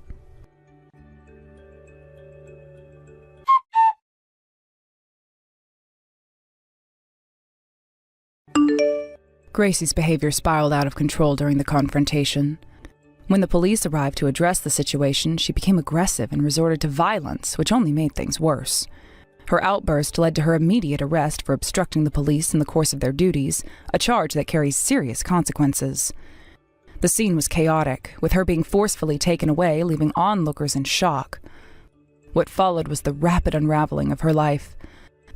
Gracie's behavior spiraled out of control during the confrontation. When the police arrived to address the situation, she became aggressive and resorted to violence, which only made things worse. Her outburst led to her immediate arrest for obstructing the police in the course of their duties, a charge that carries serious consequences. The scene was chaotic, with her being forcefully taken away, leaving onlookers in shock. What followed was the rapid unraveling of her life.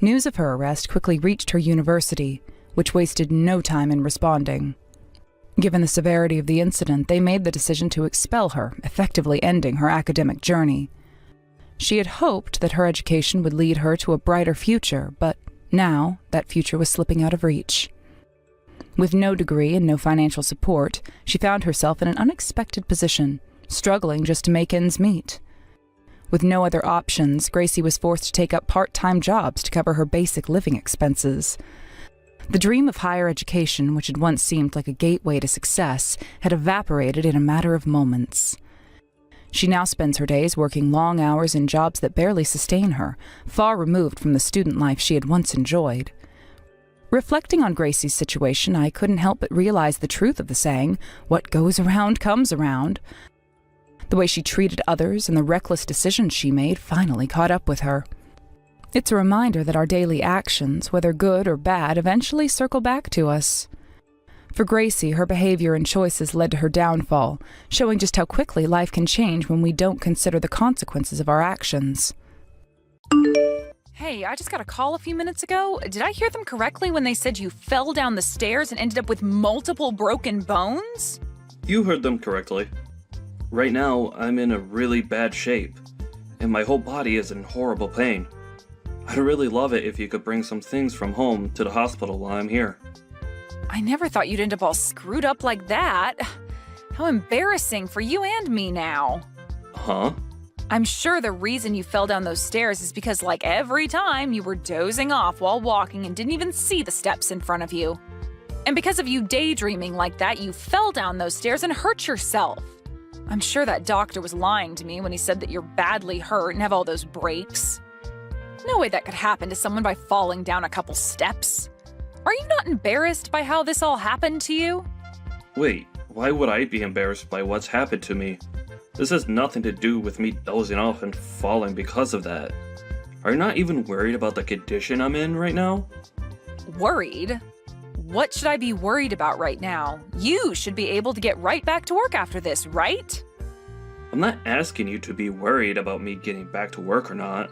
News of her arrest quickly reached her university, which wasted no time in responding. Given the severity of the incident, they made the decision to expel her, effectively ending her academic journey. She had hoped that her education would lead her to a brighter future, but now that future was slipping out of reach. With no degree and no financial support, she found herself in an unexpected position, struggling just to make ends meet. With no other options, Gracie was forced to take up part-time jobs to cover her basic living expenses. The dream of higher education, which had once seemed like a gateway to success, had evaporated in a matter of moments. She now spends her days working long hours in jobs that barely sustain her, far removed from the student life she had once enjoyed. Reflecting on Gracie's situation, I couldn't help but realize the truth of the saying, "What goes around comes around." The way she treated others and the reckless decisions she made finally caught up with her. It's a reminder that our daily actions, whether good or bad, eventually circle back to us. For Gracie, her behavior and choices led to her downfall, showing just how quickly life can change when we don't consider the consequences of our actions. Hey, I just got a call a few minutes ago. Did I hear them correctly when they said you fell down the stairs and ended up with multiple broken bones? You heard them correctly. Right now, I'm in a really bad shape, and my whole body is in horrible pain. I'd really love it if you could bring some things from home to the hospital while I'm here. I never thought you'd end up all screwed up like that. How embarrassing for you and me now. Huh? I'm sure the reason you fell down those stairs is because, like every time, you were dozing off while walking and didn't even see the steps in front of you. And because of you daydreaming like that, you fell down those stairs and hurt yourself. I'm sure that doctor was lying to me when he said that you're badly hurt and have all those breaks. No way that could happen to someone by falling down a couple steps. Are you not embarrassed by how this all happened to you? Wait, why would I be embarrassed by what's happened to me? This has nothing to do with me dozing off and falling because of that. Are you not even worried about the condition I'm in right now? Worried? What should I be worried about right now? You should be able to get right back to work after this, right? I'm not asking you to be worried about me getting back to work or not.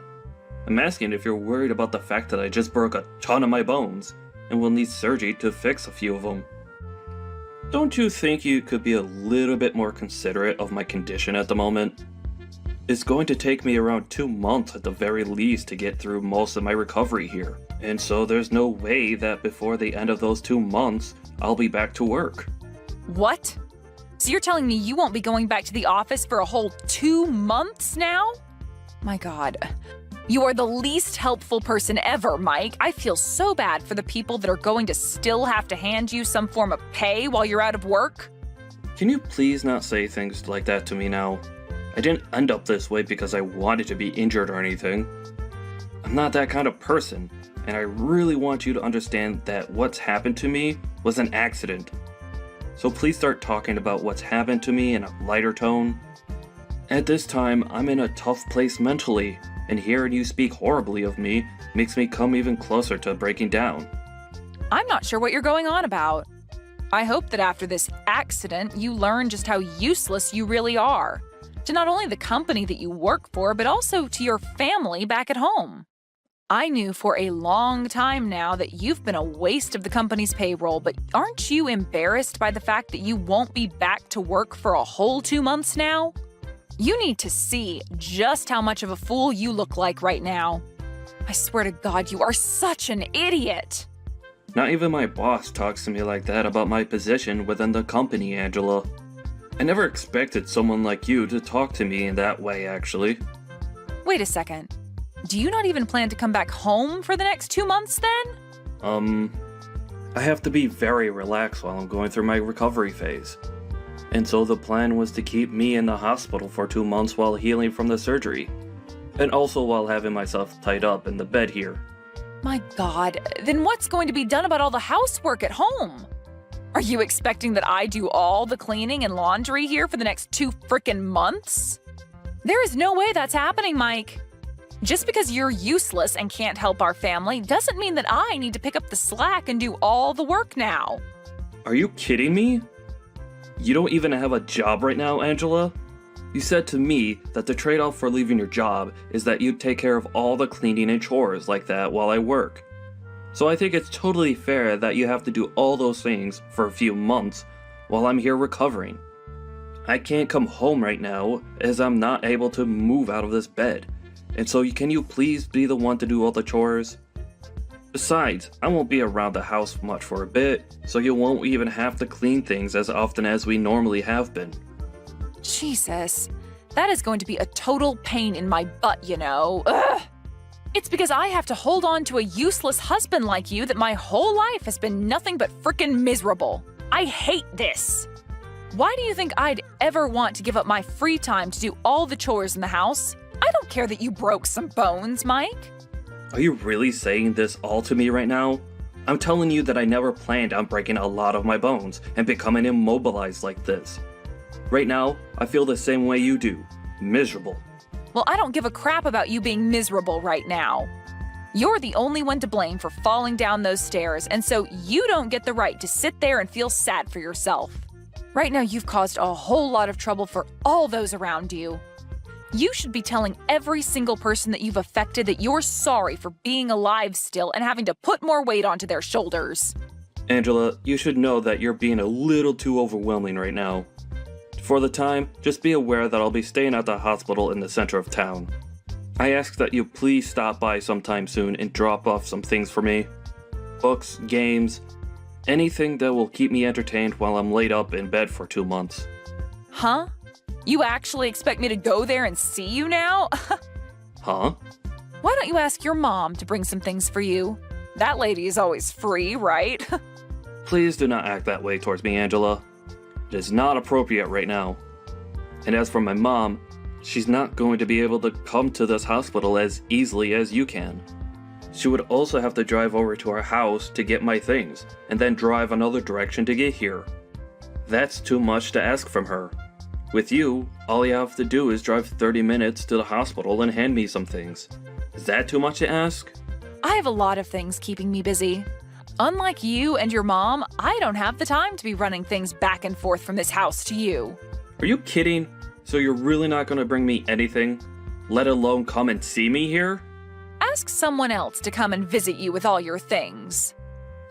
I'm asking if you're worried about the fact that I just broke a ton of my bones and will need surgery to fix a few of them. Don't you think you could be a little bit more considerate of my condition at the moment? It's going to take me around 2 months at the very least to get through most of my recovery here. And so there's no way that before the end of those 2 months, I'll be back to work. What? So you're telling me you won't be going back to the office for a whole 2 months now? My God. You are the least helpful person ever, Mike. I feel so bad for the people that are going to still have to hand you some form of pay while you're out of work. Can you please not say things like that to me now? I didn't end up this way because I wanted to be injured or anything. I'm not that kind of person, and I really want you to understand that what's happened to me was an accident. So please start talking about what's happened to me in a lighter tone. At this time, I'm in a tough place mentally, and hearing you speak horribly of me makes me come even closer to breaking down. I'm not sure what you're going on about. I hope that after this accident, you learn just how useless you really are. To not only the company that you work for, but also to your family back at home. I knew for a long time now that you've been a waste of the company's payroll, but aren't you embarrassed by the fact that you won't be back to work for a whole 2 months now? You need to see just how much of a fool you look like right now. I swear to God, you are such an idiot. Not even my boss talks to me like that about my position within the company, Angela. I never expected someone like you to talk to me in that way, actually. Wait a second. Do you not even plan to come back home for the next 2 months then? I have to be very relaxed while I'm going through my recovery phase. And so the plan was to keep me in the hospital for 2 months while healing from the surgery. And also while having myself tied up in the bed here. My God, then what's going to be done about all the housework at home? Are you expecting that I do all the cleaning and laundry here for the next 2 frickin' months? There is no way that's happening, Mike. Just because you're useless and can't help our family doesn't mean that I need to pick up the slack and do all the work now. Are you kidding me? You don't even have a job right now, Angela? You said to me that the trade-off for leaving your job is that you'd take care of all the cleaning and chores like that while I work. So I think it's totally fair that you have to do all those things for a few months while I'm here recovering. I can't come home right now as I'm not able to move out of this bed. And so can you please be the one to do all the chores? Besides, I won't be around the house much for a bit, so you won't even have to clean things as often as we normally have been. Jesus, that is going to be a total pain in my butt, you know. Ugh. It's because I have to hold on to a useless husband like you that my whole life has been nothing but frickin' miserable. I hate this. Why do you think I'd ever want to give up my free time to do all the chores in the house? I don't care that you broke some bones, Mike. Are you really saying this all to me right now? I'm telling you that I never planned on breaking a lot of my bones and becoming immobilized like this. Right now, I feel the same way you do. Miserable. Well, I don't give a crap about you being miserable right now. You're the only one to blame for falling down those stairs, and so you don't get the right to sit there and feel sad for yourself. Right now, you've caused a whole lot of trouble for all those around you. You should be telling every single person that you've affected that you're sorry for being alive still and having to put more weight onto their shoulders. Angela, you should know that you're being a little too overwhelming right now. For the time, just be aware that I'll be staying at the hospital in the center of town. I ask that you please stop by sometime soon and drop off some things for me. Books, games, anything that will keep me entertained while I'm laid up in bed for 2 months. Huh? You actually expect me to go there and see you now? Huh? Why don't you ask your mom to bring some things for you? That lady is always free, right? Please do not act that way towards me, Angela. It is not appropriate right now. And as for my mom, she's not going to be able to come to this hospital as easily as you can. She would also have to drive over to our house to get my things, and then drive another direction to get here. That's too much to ask from her. With you, all you have to do is drive 30 minutes to the hospital and hand me some things. Is that too much to ask? I have a lot of things keeping me busy. Unlike you and your mom, I don't have the time to be running things back and forth from this house to you. Are you kidding? So you're really not going to bring me anything? Let alone come and see me here? Ask someone else to come and visit you with all your things.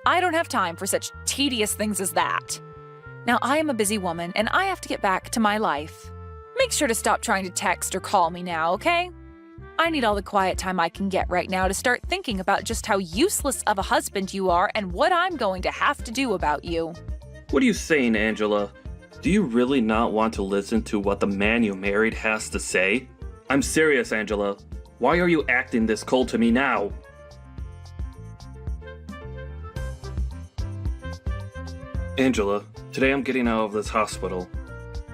I don't have time for such tedious things as that. Now, I am a busy woman, and I have to get back to my life. Make sure to stop trying to text or call me now, okay? I need all the quiet time I can get right now to start thinking about just how useless of a husband you are and what I'm going to have to do about you. What are you saying, Angela? Do you really not want to listen to what the man you married has to say? I'm serious, Angela. Why are you acting this cold to me now? Angela, today I'm getting out of this hospital.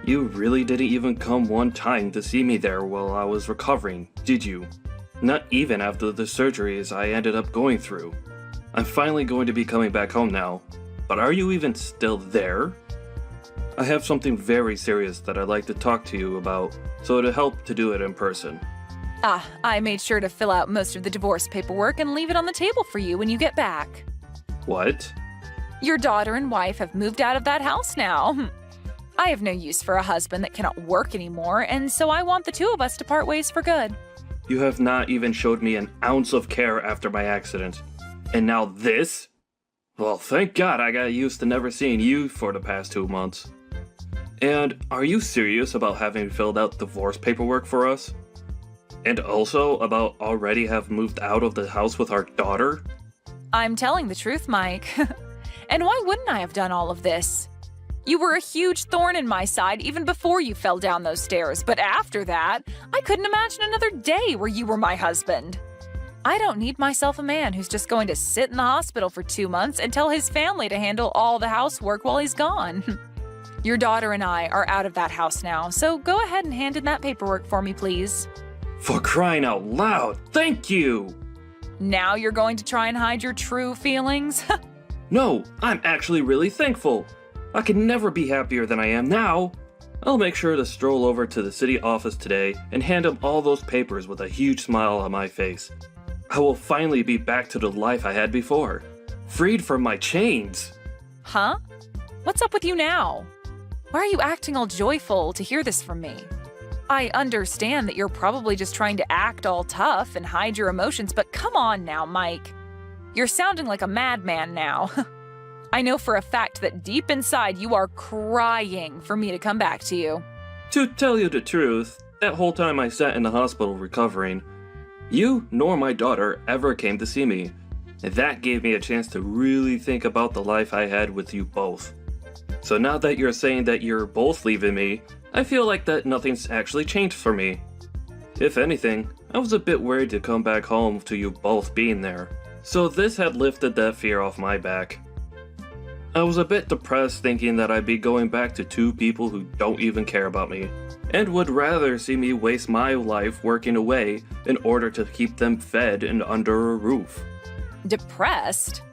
You really didn't even come one time to see me there while I was recovering, did you? Not even after the surgeries I ended up going through. I'm finally going to be coming back home now, but are you even still there? I have something very serious that I'd like to talk to you about, so it'd help to do it in person. I made sure to fill out most of the divorce paperwork and leave it on the table for you when you get back. What? Your daughter and wife have moved out of that house now. I have no use for a husband that cannot work anymore, and so I want the two of us to part ways for good. You have not even showed me an ounce of care after my accident. And now this? Well, thank God I got used to never seeing you for the past 2 months. And are you serious about having filled out divorce paperwork for us? And also about already have moved out of the house with our daughter? I'm telling the truth, Mike. And why wouldn't I have done all of this? You were a huge thorn in my side even before you fell down those stairs, but after that, I couldn't imagine another day where you were my husband. I don't need myself a man who's just going to sit in the hospital for 2 months and tell his family to handle all the housework while he's gone. Your daughter and I are out of that house now, so go ahead and hand in that paperwork for me, please. For crying out loud, thank you! Now you're going to try and hide your true feelings? No, I'm actually really thankful. I can never be happier than I am now. I'll make sure to stroll over to the city office today and hand him all those papers with a huge smile on my face. I will finally be back to the life I had before, freed from my chains. Huh? What's up with you now? Why are you acting all joyful to hear this from me? I understand that you're probably just trying to act all tough and hide your emotions, but come on now, Mike. You're sounding like a madman now. I know for a fact that deep inside you are crying for me to come back to you. To tell you the truth, that whole time I sat in the hospital recovering, you nor my daughter ever came to see me, and that gave me a chance to really think about the life I had with you both. So now that you're saying that you're both leaving me, I feel like that nothing's actually changed for me. If anything, I was a bit worried to come back home to you both being there, so this had lifted that fear off my back. I was a bit depressed thinking that I'd be going back to two people who don't even care about me, and would rather see me waste my life working away in order to keep them fed and under a roof. Depressed?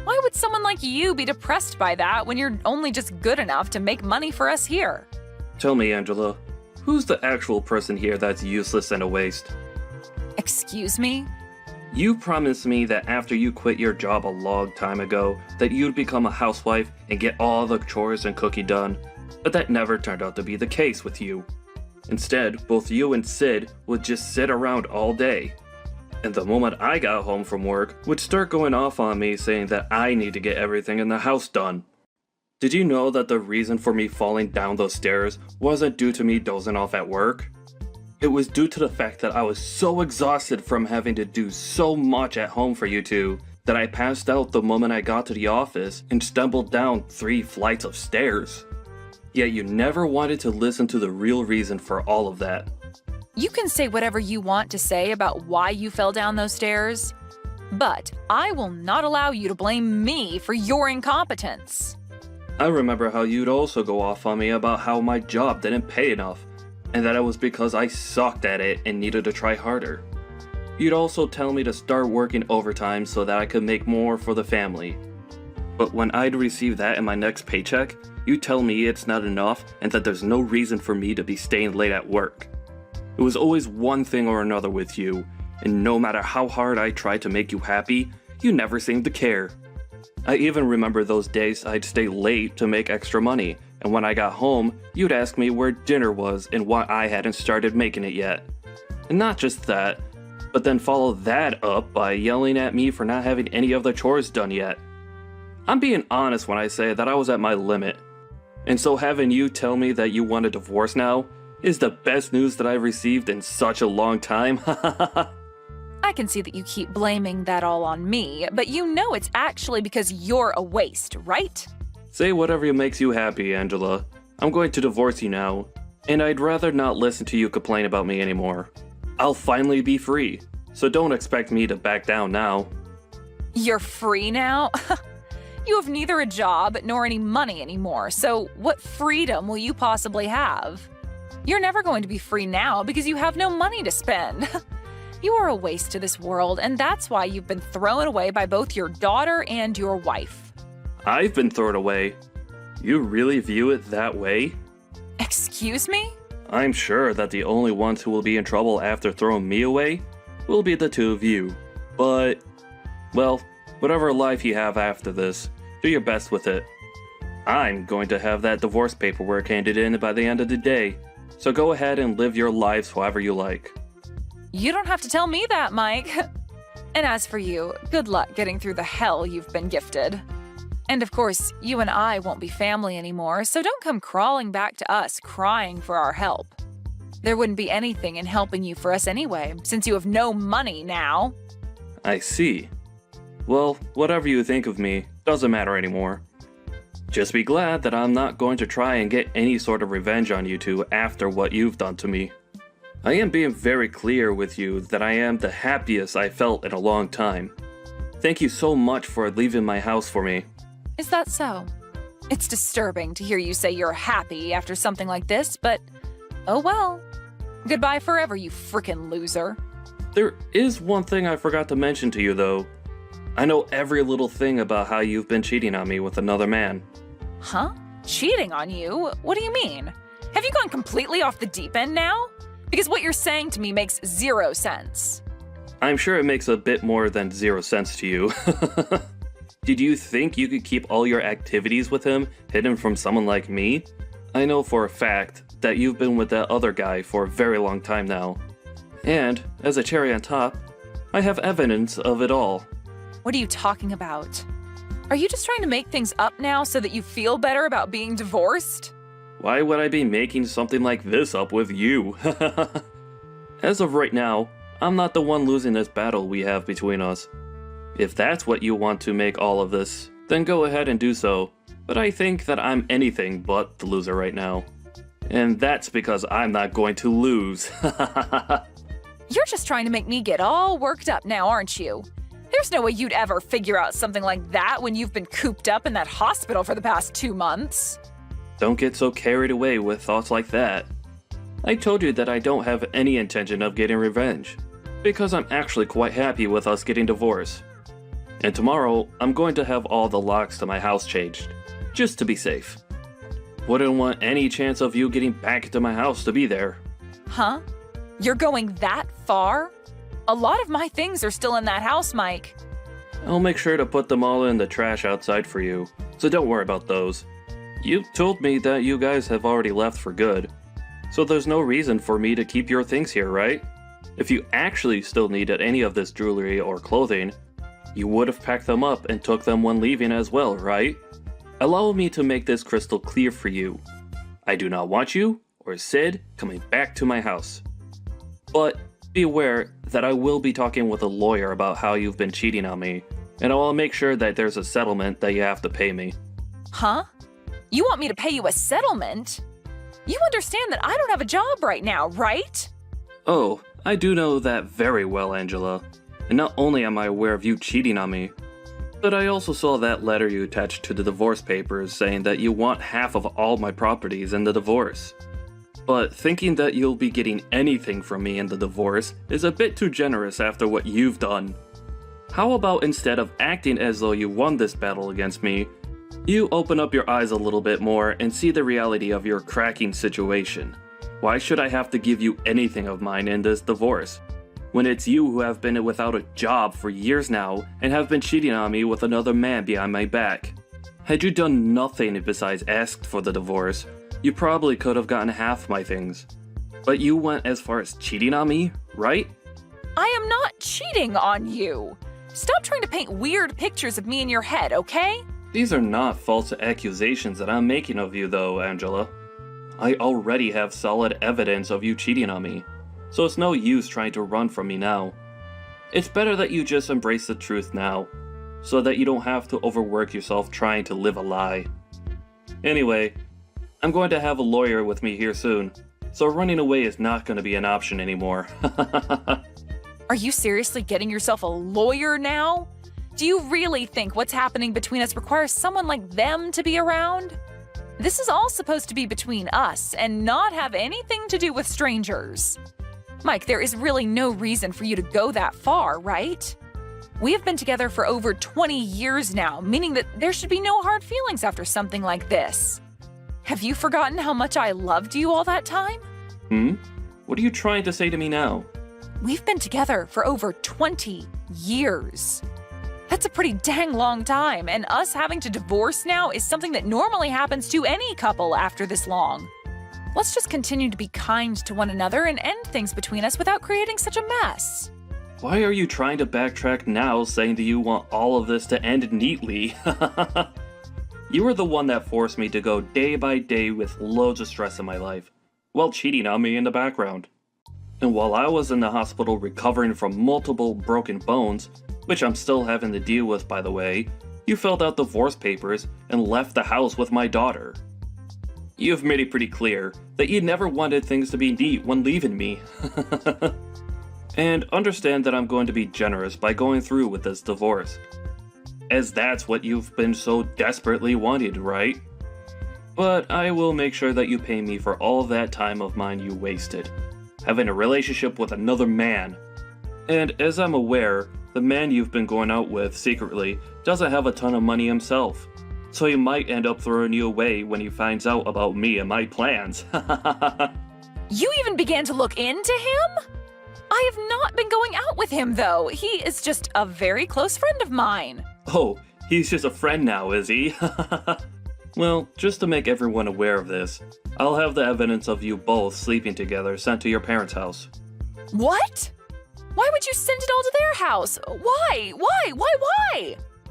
Why would someone like you be depressed by that when you're only just good enough to make money for us here? Tell me, Angela, who's the actual person here that's useless and a waste? Excuse me? You promised me that after you quit your job a long time ago, that you'd become a housewife and get all the chores and cooking done, but that never turned out to be the case with you. Instead, both you and Sid would just sit around all day. And the moment I got home from work, would start going off on me saying that I need to get everything in the house done. Did you know that the reason for me falling down those stairs wasn't due to me dozing off at work? It was due to the fact that I was so exhausted from having to do so much at home for you two that I passed out the moment I got to the office and stumbled down 3 flights of stairs. Yet you never wanted to listen to the real reason for all of that. You can say whatever you want to say about why you fell down those stairs, but I will not allow you to blame me for your incompetence. I remember how you'd also go off on me about how my job didn't pay enough, and that it was because I sucked at it and needed to try harder. You'd also tell me to start working overtime so that I could make more for the family. But when I'd receive that in my next paycheck, you'd tell me it's not enough and that there's no reason for me to be staying late at work. It was always one thing or another with you, and no matter how hard I tried to make you happy, you never seemed to care. I even remember those days I'd stay late to make extra money, and when I got home, you'd ask me where dinner was and why I hadn't started making it yet. And not just that, but then follow that up by yelling at me for not having any of the chores done yet. I'm being honest when I say that I was at my limit. And so having you tell me that you want a divorce now, is the best news that I've received in such a long time. I can see that you keep blaming that all on me, but you know it's actually because you're a waste, right? Say whatever makes you happy, Angela. I'm going to divorce you now, and I'd rather not listen to you complain about me anymore. I'll finally be free, so don't expect me to back down now. You're free now? You have neither a job nor any money anymore, so what freedom will you possibly have? You're never going to be free now because you have no money to spend. You are a waste to this world, and that's why you've been thrown away by both your daughter and your wife. I've been thrown away. You really view it that way? Excuse me? I'm sure that the only ones who will be in trouble after throwing me away will be the two of you. But, well, whatever life you have after this, do your best with it. I'm going to have that divorce paperwork handed in by the end of the day, so go ahead and live your lives however you like. You don't have to tell me that, Mike. And as for you, good luck getting through the hell you've been gifted. And of course, you and I won't be family anymore, so don't come crawling back to us crying for our help. There wouldn't be anything in helping you for us anyway, since you have no money now. I see. Well, whatever you think of me doesn't matter anymore. Just be glad that I'm not going to try and get any sort of revenge on you two after what you've done to me. I am being very clear with you that I am the happiest I felt in a long time. Thank you so much for leaving my house for me. Is that so? It's disturbing to hear you say you're happy after something like this, but oh well. Goodbye forever, you frickin' loser. There is one thing I forgot to mention to you, though. I know every little thing about how you've been cheating on me with another man. Huh? Cheating on you? What do you mean? Have you gone completely off the deep end now? Because what you're saying to me makes 0 sense. I'm sure it makes a bit more than 0 sense to you. Did you think you could keep all your activities with him hidden from someone like me? I know for a fact that you've been with that other guy for a very long time now. And, as a cherry on top, I have evidence of it all. What are you talking about? Are you just trying to make things up now so that you feel better about being divorced? Why would I be making something like this up with you? As of right now, I'm not the one losing this battle we have between us. If that's what you want to make all of this, then go ahead and do so. But I think that I'm anything but the loser right now. And that's because I'm not going to lose. You're just trying to make me get all worked up now, aren't you? There's no way you'd ever figure out something like that when you've been cooped up in that hospital for the past 2 months. Don't get so carried away with thoughts like that. I told you that I don't have any intention of getting revenge, because I'm actually quite happy with us getting divorced. And tomorrow, I'm going to have all the locks to my house changed, just to be safe. Wouldn't want any chance of you getting back into my house to be there. Huh? You're going that far? A lot of my things are still in that house, Mike. I'll make sure to put them all in the trash outside for you, so don't worry about those. You told me that you guys have already left for good, so there's no reason for me to keep your things here, right? If you actually still needed any of this jewelry or clothing, you would have packed them up and took them when leaving as well, right? Allow me to make this crystal clear for you. I do not want you, or Sid, coming back to my house. But be aware that I will be talking with a lawyer about how you've been cheating on me, and I will make sure that there's a settlement that you have to pay me. Huh? You want me to pay you a settlement? You understand that I don't have a job right now, right? Oh, I do know that very well, Angela. And not only am I aware of you cheating on me, but I also saw that letter you attached to the divorce papers saying that you want half of all my properties in the divorce. But thinking that you'll be getting anything from me in the divorce is a bit too generous after what you've done. How about instead of acting as though you won this battle against me, you open up your eyes a little bit more and see the reality of your cracking situation? Why should I have to give you anything of mine in this divorce, when it's you who have been without a job for years now and have been cheating on me with another man behind my back? Had you done nothing besides asked for the divorce, you probably could have gotten half my things. But you went as far as cheating on me, right? I am not cheating on you. Stop trying to paint weird pictures of me in your head, okay? These are not false accusations that I'm making of you though, Angela. I already have solid evidence of you cheating on me, so it's no use trying to run from me now. It's better that you just embrace the truth now, so that you don't have to overwork yourself trying to live a lie. Anyway, I'm going to have a lawyer with me here soon, so running away is not going to be an option anymore. Are you seriously getting yourself a lawyer now? Do you really think what's happening between us requires someone like them to be around? This is all supposed to be between us and not have anything to do with strangers. Mike, there is really no reason for you to go that far, right? We have been together for over 20 years now, meaning that there should be no hard feelings after something like this. Have you forgotten how much I loved you all that time? What are you trying to say to me now? We've been together for over 20 years. That's a pretty dang long time, and us having to divorce now is something that normally happens to any couple after this long. Let's just continue to be kind to one another and end things between us without creating such a mess. Why are you trying to backtrack now, saying that you want all of this to end neatly? You were the one that forced me to go day by day with loads of stress in my life, while cheating on me in the background. And while I was in the hospital recovering from multiple broken bones, which I'm still having to deal with by the way, you filled out divorce papers and left the house with my daughter. You've made it pretty clear that you never wanted things to be neat when leaving me. And understand that I'm going to be generous by going through with this divorce, as that's what you've been so desperately wanting, right? But I will make sure that you pay me for all that time of mine you wasted, having a relationship with another man. And as I'm aware, the man you've been going out with secretly doesn't have a ton of money himself, so he might end up throwing you away when he finds out about me and my plans. You even began to look into him? I have not been going out with him, though. He is just a very close friend of mine. Oh, he's just a friend now, is he? Well, just to make everyone aware of this, I'll have the evidence of you both sleeping together sent to your parents' house. What? Why would you send it all to their house? Why?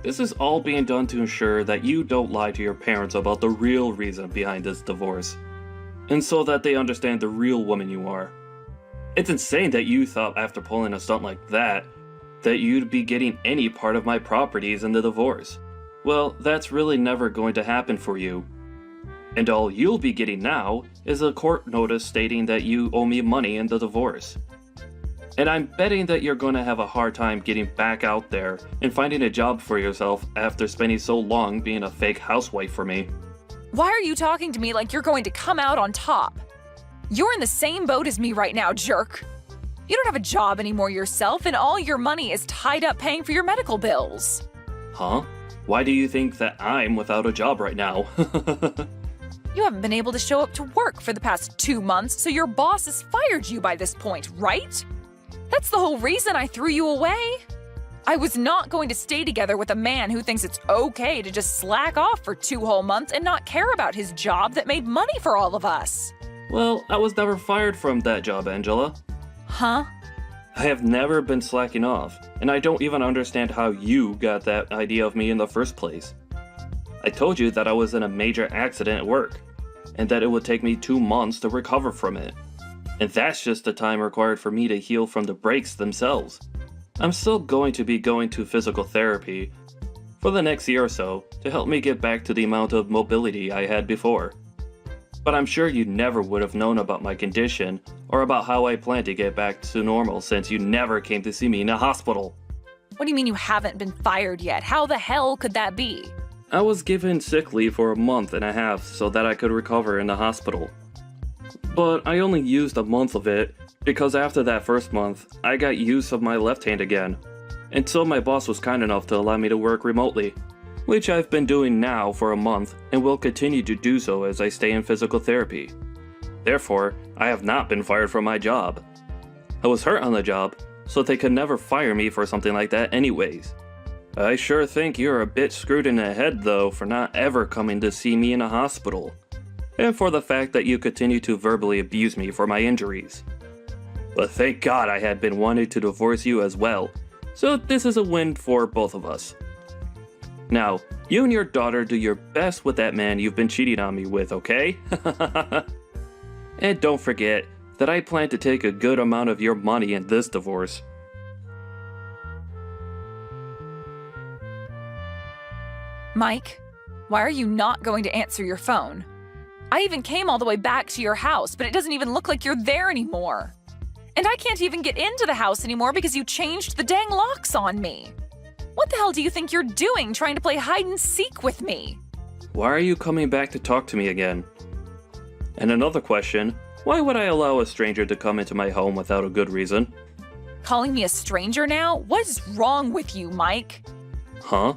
This is all being done to ensure that you don't lie to your parents about the real reason behind this divorce, and so that they understand the real woman you are. It's insane that you thought after pulling a stunt like that you'd be getting any part of my properties in the divorce. Well, that's really never going to happen for you. And all you'll be getting now is a court notice stating that you owe me money in the divorce. And I'm betting that you're going to have a hard time getting back out there and finding a job for yourself after spending so long being a fake housewife for me. Why are you talking to me like you're going to come out on top? You're in the same boat as me right now, jerk. You don't have a job anymore yourself, and all your money is tied up paying for your medical bills. Huh? Why do you think that I'm without a job right now? You haven't been able to show up to work for the past 2 months, so your boss has fired you by this point, right? That's the whole reason I threw you away. I was not going to stay together with a man who thinks it's okay to just slack off for 2 whole months and not care about his job that made money for all of us. Well, I was never fired from that job, Angela. Huh? I have never been slacking off, and I don't even understand how you got that idea of me in the first place. I told you that I was in a major accident at work, and that it would take me 2 months to recover from it. And that's just the time required for me to heal from the breaks themselves. I'm still going to be going to physical therapy for the next year or so to help me get back to the amount of mobility I had before. But I'm sure you never would have known about my condition or about how I plan to get back to normal since you never came to see me in a hospital. What do you mean you haven't been fired yet? How the hell could that be? I was given sick leave for a month and a half so that I could recover in the hospital. But I only used a month of it because after that first month, I got use of my left hand again. And so my boss was kind enough to allow me to work remotely, which I've been doing now for a month and will continue to do so as I stay in physical therapy. Therefore, I have not been fired from my job. I was hurt on the job, so they could never fire me for something like that anyways. I sure think you're a bit screwed in the head though for not ever coming to see me in a hospital, and for the fact that you continue to verbally abuse me for my injuries. But thank God I had been wanting to divorce you as well, so this is a win for both of us. Now, you and your daughter do your best with that man you've been cheating on me with, okay? And don't forget that I plan to take a good amount of your money in this divorce. Mike, why are you not going to answer your phone? I even came all the way back to your house, but it doesn't even look like you're there anymore. And I can't even get into the house anymore because you changed the dang locks on me. What the hell do you think you're doing trying to play hide and seek with me? Why are you coming back to talk to me again? And another question, why would I allow a stranger to come into my home without a good reason? Calling me a stranger now? What is wrong with you, Mike? Huh?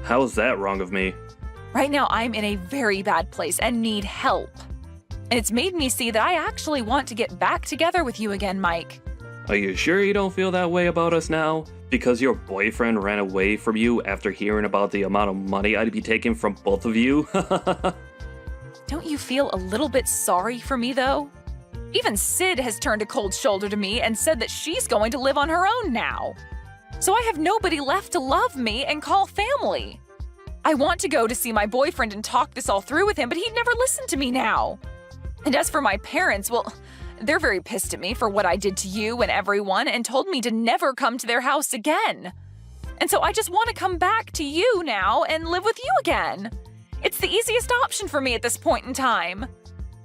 How is that wrong of me? Right now, I'm in a very bad place and need help. And it's made me see that I actually want to get back together with you again, Mike. Are you sure you don't feel that way about us now? Because your boyfriend ran away from you after hearing about the amount of money I'd be taking from both of you? Don't you feel a little bit sorry for me, though? Even Sid has turned a cold shoulder to me and said that she's going to live on her own now. So I have nobody left to love me and call family. I want to go to see my boyfriend and talk this all through with him, but he'd never listen to me now. And as for my parents, well, they're very pissed at me for what I did to you and everyone and told me to never come to their house again. And so I just want to come back to you now and live with you again. It's the easiest option for me at this point in time.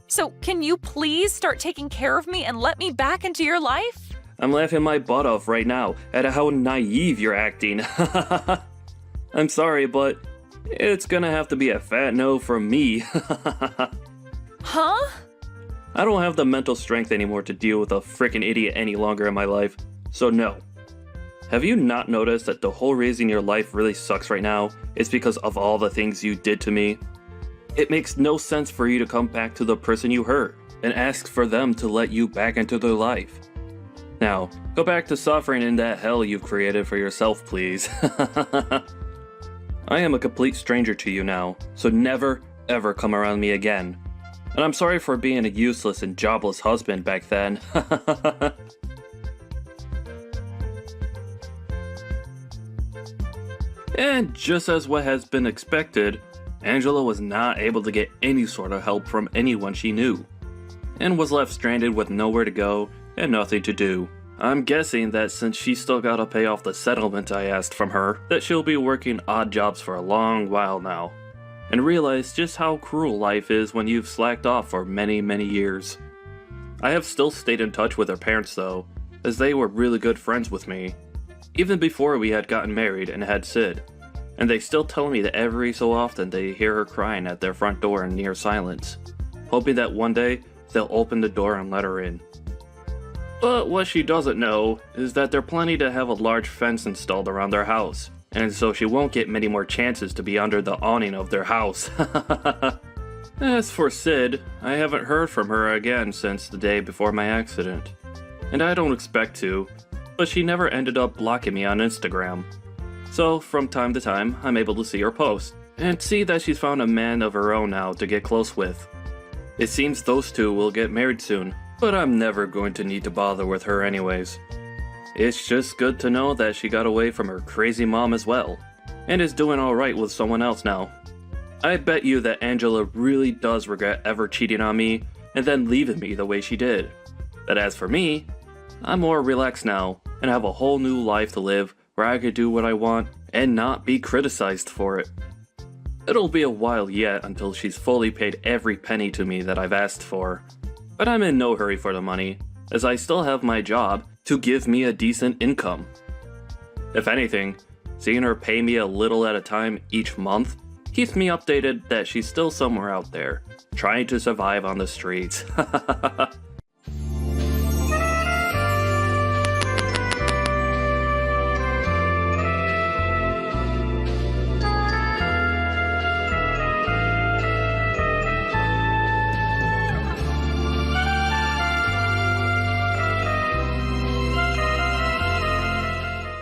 So can you please start taking care of me and let me back into your life? I'm laughing my butt off right now at how naive you're acting. I'm sorry, but it's gonna have to be a fat no from me. Huh? I don't have the mental strength anymore to deal with a frickin' idiot any longer in my life, so no. Have you not noticed that the whole reason your life really sucks right now is because of all the things you did to me? It makes no sense for you to come back to the person you hurt and ask for them to let you back into their life. Now, go back to suffering in that hell you've created for yourself, please. I am a complete stranger to you now, so never, ever come around me again. And I'm sorry for being a useless and jobless husband back then. And just as what has been expected, Angela was not able to get any sort of help from anyone she knew, and was left stranded with nowhere to go and nothing to do. I'm guessing that since she still gotta pay off the settlement I asked from her, that she'll be working odd jobs for a long while now, and realize just how cruel life is when you've slacked off for many, many years. I have still stayed in touch with her parents though, as they were really good friends with me, even before we had gotten married and had Sid, and they still tell me that every so often they hear her crying at their front door in near silence, hoping that one day they'll open the door and let her in. But what she doesn't know is that they're planning to have a large fence installed around their house, and so she won't get many more chances to be under the awning of their house. As for Sid, I haven't heard from her again since the day before my accident, and I don't expect to, but she never ended up blocking me on Instagram. So from time to time, I'm able to see her post, and see that she's found a man of her own now to get close with. It seems those two will get married soon, but I'm never going to need to bother with her anyways. It's just good to know that she got away from her crazy mom as well, and is doing alright with someone else now. I bet you that Angela really does regret ever cheating on me and then leaving me the way she did. But as for me, I'm more relaxed now and have a whole new life to live where I could do what I want and not be criticized for it. It'll be a while yet until she's fully paid every penny to me that I've asked for, but I'm in no hurry for the money, as I still have my job to give me a decent income. If anything, seeing her pay me a little at a time each month keeps me updated that she's still somewhere out there, trying to survive on the streets.